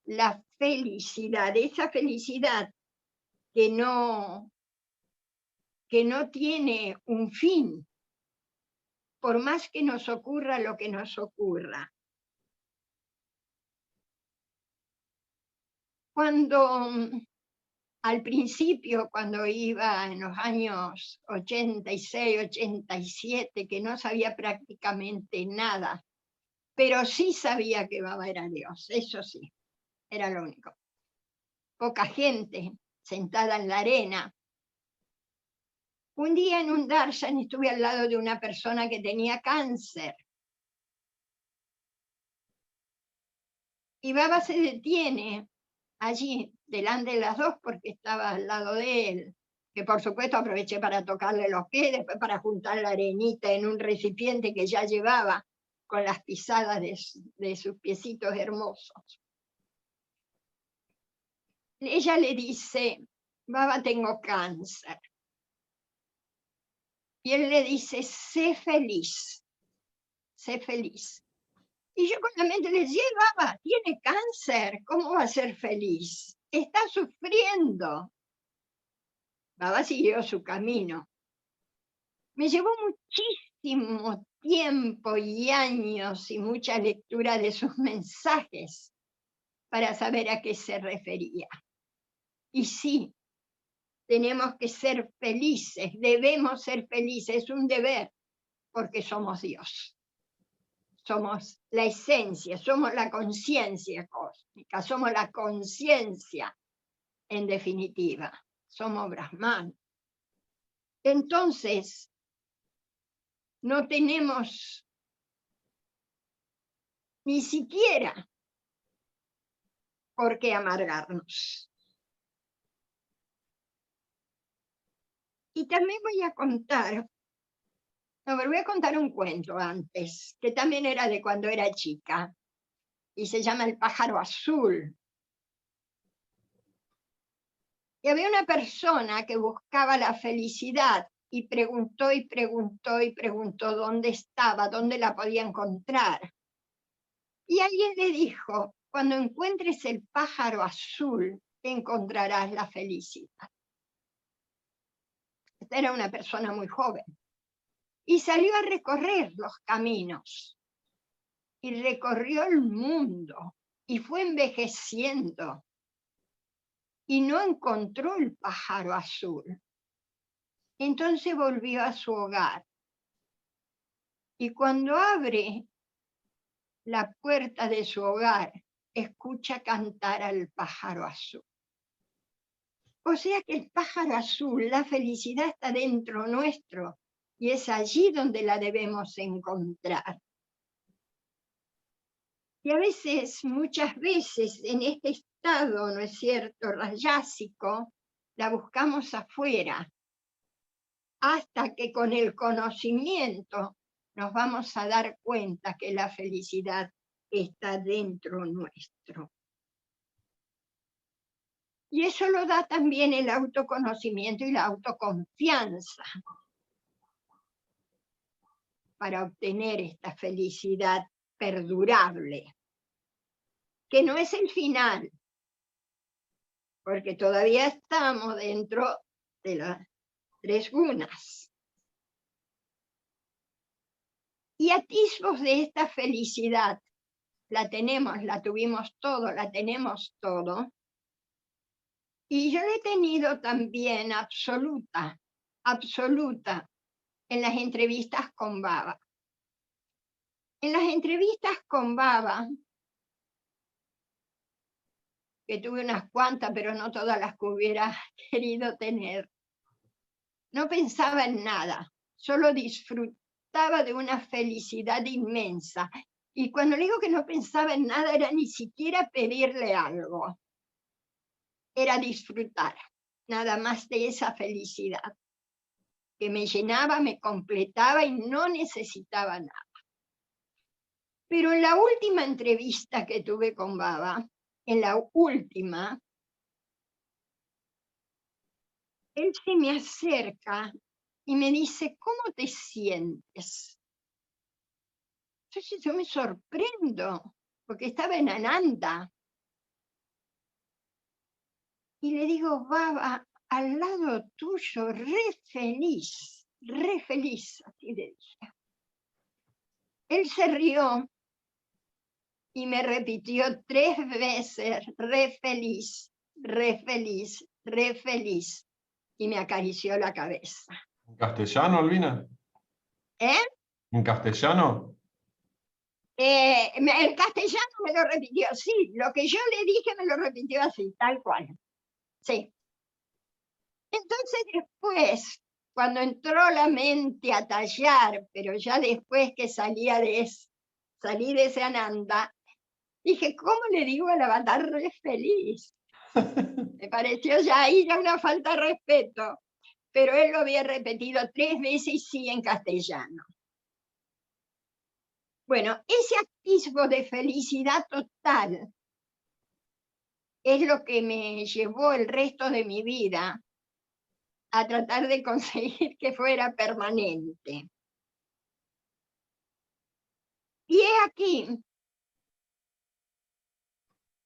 la felicidad, esa felicidad que no tiene un fin, por más que nos ocurra lo que nos ocurra. Cuando al principio, cuando iba en los años 86, 87, que no sabía prácticamente nada, pero sí sabía que iba a ver a Dios, eso sí, era lo único. Poca gente sentada en la arena. Un día en un darshan estuve al lado de una persona que tenía cáncer. Y Baba se detiene allí, delante de las dos, porque estaba al lado de él, que por supuesto aproveché para tocarle los pies, después para juntar la arenita en un recipiente que ya llevaba, con las pisadas de sus piecitos hermosos. Ella le dice, Baba, tengo cáncer. Y él le dice, sé feliz, sé feliz. Y yo con la mente le decía, Baba, tiene cáncer, ¿cómo va a ser feliz? Está sufriendo. Baba siguió su camino. Me llevó muchísimo tiempo y años y mucha lectura de sus mensajes para saber a qué se refería. Y sí, tenemos que ser felices, debemos ser felices, es un deber, porque somos Dios. Somos la esencia, somos la conciencia cósmica, somos la conciencia en definitiva, somos Brahman. Entonces, no tenemos ni siquiera por qué amargarnos. Y también voy a contar, voy a contar un cuento antes, que también era de cuando era chica, y se llama El pájaro azul. Y había una persona que buscaba la felicidad y preguntó y preguntó y preguntó dónde estaba, dónde la podía encontrar. Y alguien le dijo, cuando encuentres el pájaro azul, encontrarás la felicidad. Esta era una persona muy joven. Y salió a recorrer los caminos. Y recorrió el mundo. Y fue envejeciendo. Y no encontró el pájaro azul. Entonces volvió a su hogar. Y cuando abre la puerta de su hogar, escucha cantar al pájaro azul. O sea que el pájaro azul, la felicidad está dentro nuestro, y es allí donde la debemos encontrar. Y a veces, muchas veces, en este estado, ¿no es cierto?, rayásico, la buscamos afuera, hasta que con el conocimiento nos vamos a dar cuenta que la felicidad está dentro nuestro. Y eso lo da también el autoconocimiento y la autoconfianza para obtener esta felicidad perdurable, que no es el final, porque todavía estamos dentro de las 3 gunas. Y atisbos de esta felicidad la tenemos, la tuvimos todo, la tenemos todo. Y yo la he tenido también absoluta, en las entrevistas con Baba. En las entrevistas con Baba, que tuve unas cuantas, pero no todas las que hubiera querido tener, no pensaba en nada. solo disfrutaba de una felicidad inmensa. Y cuando le digo que no pensaba en nada, era ni siquiera pedirle algo. Era disfrutar, nada más de esa felicidad, que me llenaba, me completaba y no necesitaba nada. Pero en la última entrevista que tuve con Baba, en la última, él se me acerca y me dice, ¿cómo te sientes? Entonces yo me sorprendo, porque estaba en Ananda. Y le digo, Baba, al lado tuyo, re feliz, así le dije. Él se rió y me repitió 3 veces, re feliz, re feliz, re feliz. Y me acarició la cabeza. ¿En castellano, Albina? ¿Eh? ¿En castellano? El castellano me lo repitió, sí. Lo que yo le dije me lo repitió así, tal cual. Sí. Entonces después, cuando entró la mente a tallar, pero ya después que salí de ese Ananda, dije, ¿cómo le digo a la banda re feliz? Me pareció ya ahí ya una falta de respeto, pero él lo había repetido 3 veces y sí en castellano. Bueno, ese atisbo de felicidad total es lo que me llevó el resto de mi vida a tratar de conseguir que fuera permanente. Y he aquí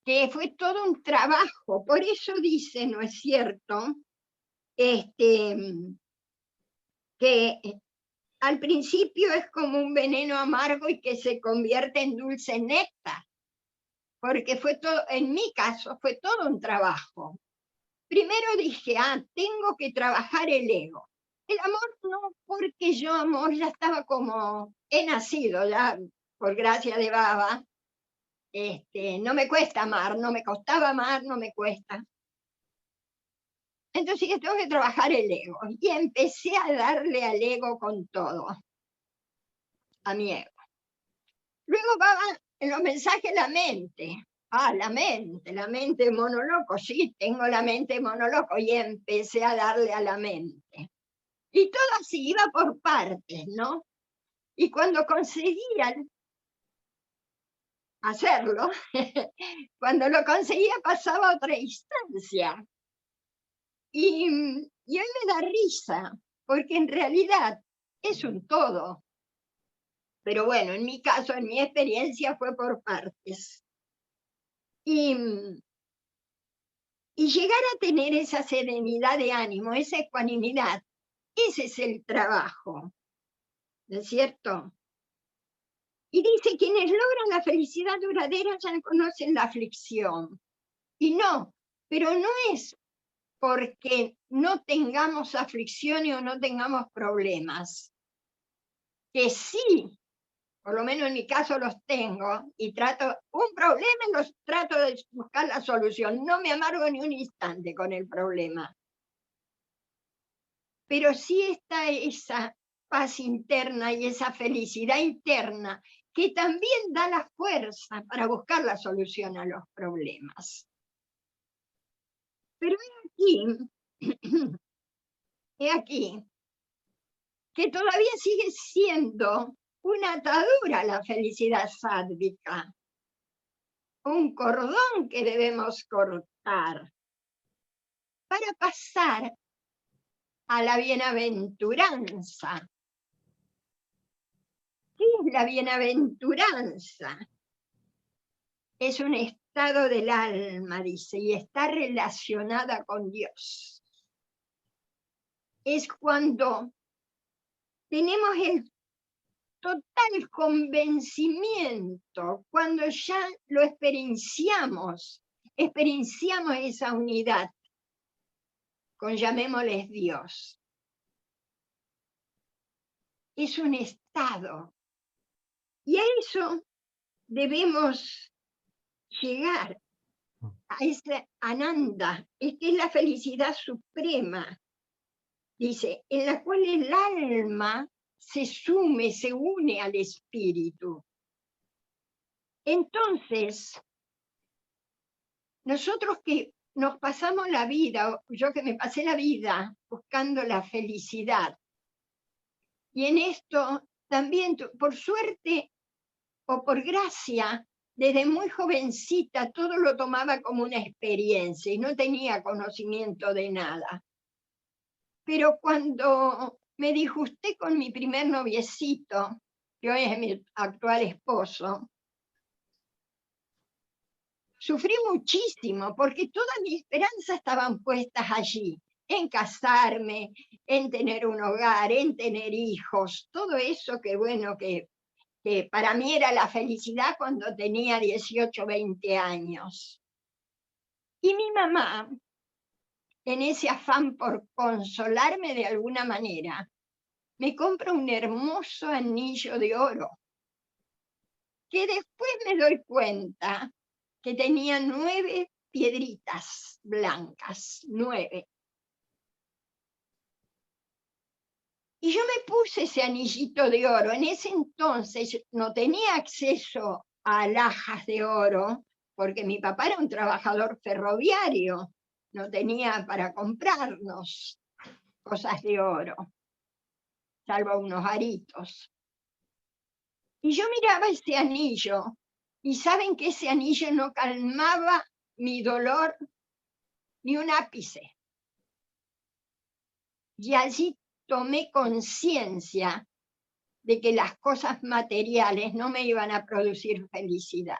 que fue todo un trabajo, por eso dice, ¿no es cierto?, que al principio es como un veneno amargo y que se convierte en dulce néctar, porque fue todo, en mi caso, fue todo un trabajo. Primero dije, tengo que trabajar el ego. El amor no, porque yo amor ya estaba como, he nacido ya, por gracia de Baba, no me cuesta amar, no me costaba amar, no me cuesta. Entonces dije, tengo que trabajar el ego. Y empecé a darle al ego con todo, a mi ego. Luego Baba, en los mensajes, la mente. La mente monoloco, sí, tengo la mente monoloco, y empecé a darle a la mente. Y todo así iba por partes, ¿no? Y cuando conseguían hacerlo, cuando lo conseguía pasaba a otra instancia. Y hoy me da risa, porque en realidad es un todo. Pero bueno, en mi caso, en mi experiencia, fue por partes. Y llegar a tener esa serenidad de ánimo, esa ecuanimidad, ese es el trabajo, ¿no es cierto? Y dice, quienes logran la felicidad duradera ya conocen la aflicción. Y no, pero no es porque no tengamos aflicciones o no tengamos problemas, que sí, por lo menos en mi caso los tengo, y trato, un problema y los trato de buscar la solución, no me amargo ni un instante con el problema. Pero sí está esa paz interna y esa felicidad interna que también da la fuerza para buscar la solución a los problemas. Pero he aquí, que todavía sigue siendo una atadura la felicidad sádvica, un cordón que debemos cortar para pasar a la bienaventuranza. ¿Qué es la bienaventuranza? Es un estado del alma, dice, y está relacionada con Dios. Es cuando tenemos el total convencimiento, cuando ya lo experienciamos esa unidad, con llamémosles Dios. Es un estado. Y a eso debemos llegar, a ese Ananda, que es la felicidad suprema. dice, en la cual el alma se une al espíritu. Entonces, nosotros que nos pasamos la vida, yo que me pasé la vida buscando la felicidad, y en esto también, por suerte o por gracia, desde muy jovencita todo lo tomaba como una experiencia y no tenía conocimiento de nada. Pero cuando me disgusté con mi primer noviecito, que hoy es mi actual esposo, sufrí muchísimo porque todas mis esperanzas estaban puestas allí, en casarme, en tener un hogar, en tener hijos, todo eso que bueno, que para mí era la felicidad cuando tenía 18, 20 años. Y mi mamá, en ese afán por consolarme de alguna manera, me compra un hermoso anillo de oro, que después me doy cuenta que tenía 9 piedritas blancas, 9. Y yo me puse ese anillito de oro. En ese entonces no tenía acceso a alhajas de oro, porque mi papá era un trabajador ferroviario, no tenía para comprarnos cosas de oro, salvo unos aritos. Y yo miraba ese anillo, y saben que ese anillo no calmaba mi dolor ni un ápice. Y allí tomé conciencia de que las cosas materiales no me iban a producir felicidad.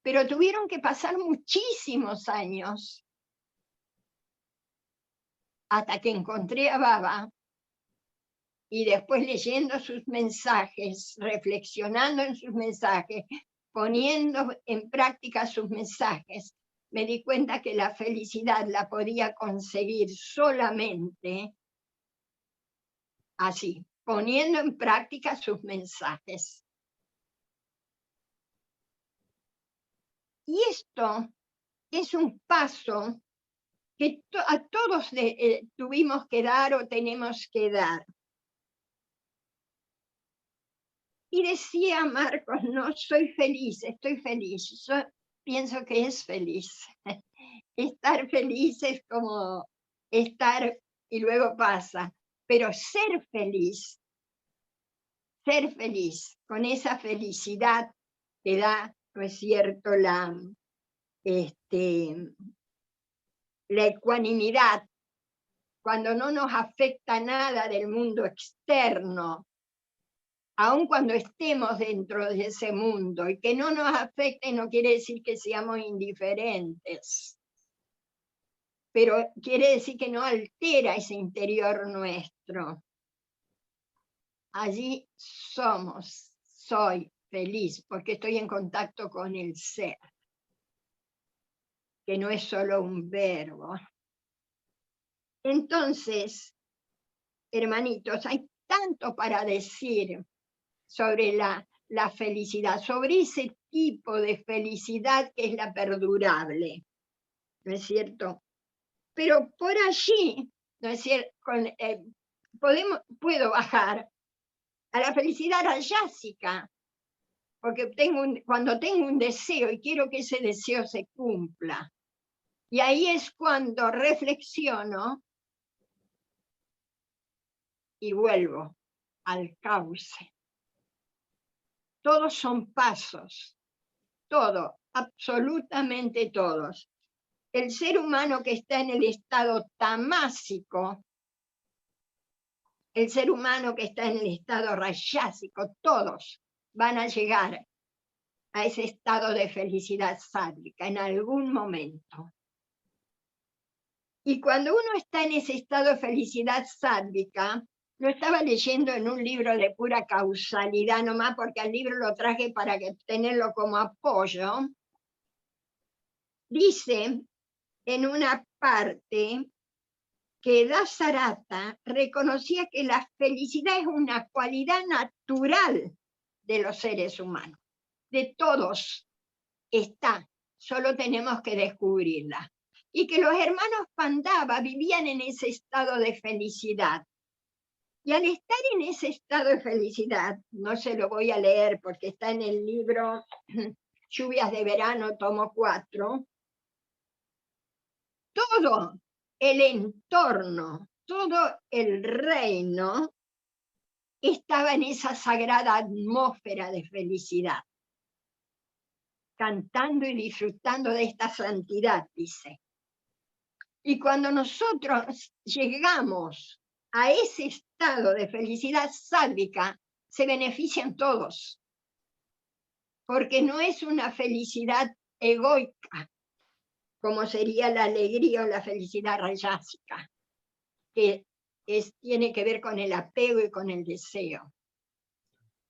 Pero tuvieron que pasar muchísimos años hasta que encontré a Baba, y después leyendo sus mensajes, reflexionando en sus mensajes, poniendo en práctica sus mensajes, me di cuenta que la felicidad la podía conseguir solamente así, poniendo en práctica sus mensajes. Y esto es un paso que a todos tuvimos que dar o tenemos que dar. Y decía Marcos, no soy feliz, estoy feliz. Yo pienso que es feliz. Estar feliz es como estar y luego pasa. Pero ser feliz, con esa felicidad que da, ¿no es cierto?, la ecuanimidad, cuando no nos afecta nada del mundo externo, aun cuando estemos dentro de ese mundo, y que no nos afecte no quiere decir que seamos indiferentes, pero quiere decir que no altera ese interior nuestro. Allí soy feliz, porque estoy en contacto con el ser, que no es solo un verbo. Entonces, hermanitos, hay tanto para decir sobre la felicidad, sobre ese tipo de felicidad que es la perdurable, ¿no es cierto? Pero por allí, ¿no es cierto?, puedo bajar a la felicidad rayásica, porque cuando tengo un deseo y quiero que ese deseo se cumpla, y ahí es cuando reflexiono y vuelvo al cauce. Todos son pasos, todo, absolutamente todos. El ser humano que está en el estado tamásico, el ser humano que está en el estado rayásico, todos van a llegar a ese estado de felicidad sádvica en algún momento. Y cuando uno está en ese estado de felicidad sádvica, lo estaba leyendo en un libro de pura causalidad nomás, porque al libro lo traje para tenerlo como apoyo. Dice en una parte que Dasarata reconocía que la felicidad es una cualidad natural de los seres humanos. De todos está, solo tenemos que descubrirla. y que los hermanos Pandava vivían en ese estado de felicidad. Y al estar en ese estado de felicidad, no se lo voy a leer porque está en el libro Lluvias de Verano, tomo 4, todo el entorno, todo el reino estaba en esa sagrada atmósfera de felicidad, cantando y disfrutando de esta santidad, dice. Y cuando nosotros llegamos a ese estado de felicidad sádvica, se benefician todos, porque no es una felicidad egoica, como sería la alegría o la felicidad rayásica, que tiene que ver con el apego y con el deseo.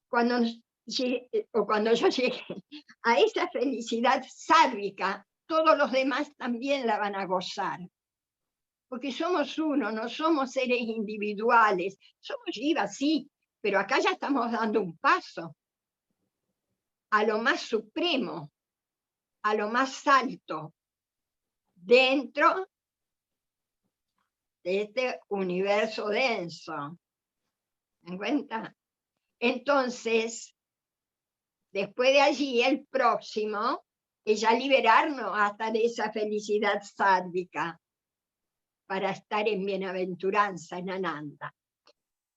Cuando yo llegue a esa felicidad sádvica, todos los demás también la van a gozar. Porque somos uno, no somos seres individuales. Somos Jiva, sí, pero acá ya estamos dando un paso a lo más supremo, a lo más alto, dentro de este universo denso. ¿Me dan cuenta? Entonces, después de allí, el próximo es ya liberarnos hasta de esa felicidad sádvica para estar en bienaventuranza, en Ananda.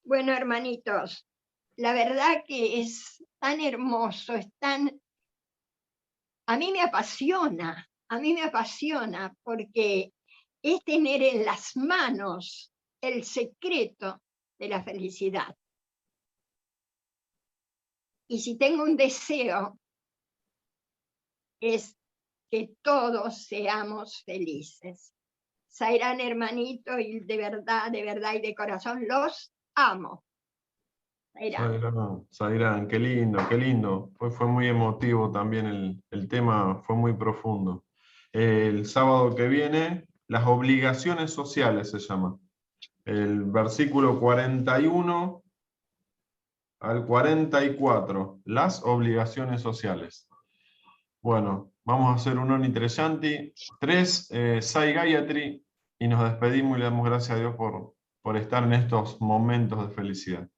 Bueno, hermanitos, la verdad que es tan hermoso, a mí me apasiona porque es tener en las manos el secreto de la felicidad. Y si tengo un deseo, es que todos seamos felices. Sairán, hermanito, y de verdad y de corazón los amo. Sairán, qué lindo, qué lindo. Fue muy emotivo también el tema, fue muy profundo. El sábado que viene, las obligaciones sociales se llama. El versículo 41 al 44, las obligaciones sociales. Bueno, vamos a hacer un Onitreyanti, 3 Sai Gayatri, y nos despedimos y le damos gracias a Dios por estar en estos momentos de felicidad.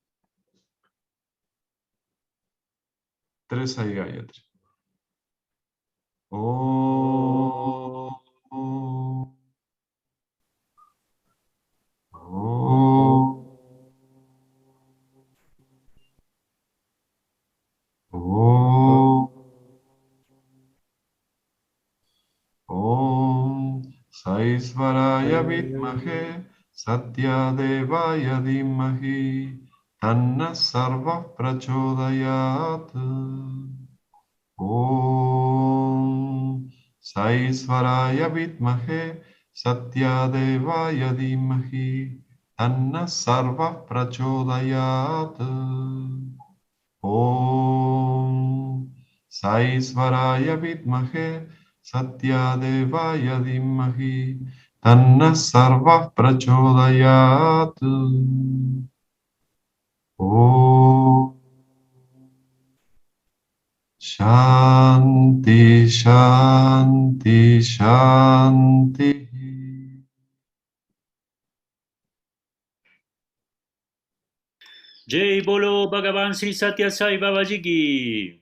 3 Sai Gayatri. Oh, oh, oh, oh. Om Saisvaraya Vidmahe Satyadevaya Dhimahi Tanna Sarva Prachodayat. Om Saisvaraya Vidmahe Satyadevaya Dhimahi Tanna Sarva Prachodayat. Om Saisvaraya Vidmahe Satyadevaya Dhimahi Tanna Sarva Prachodayat. Om Shanti Shanti Shanti. Jai Bolo Bhagavan Sri Satya Sai Babaji ki.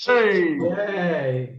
Hey. Yay.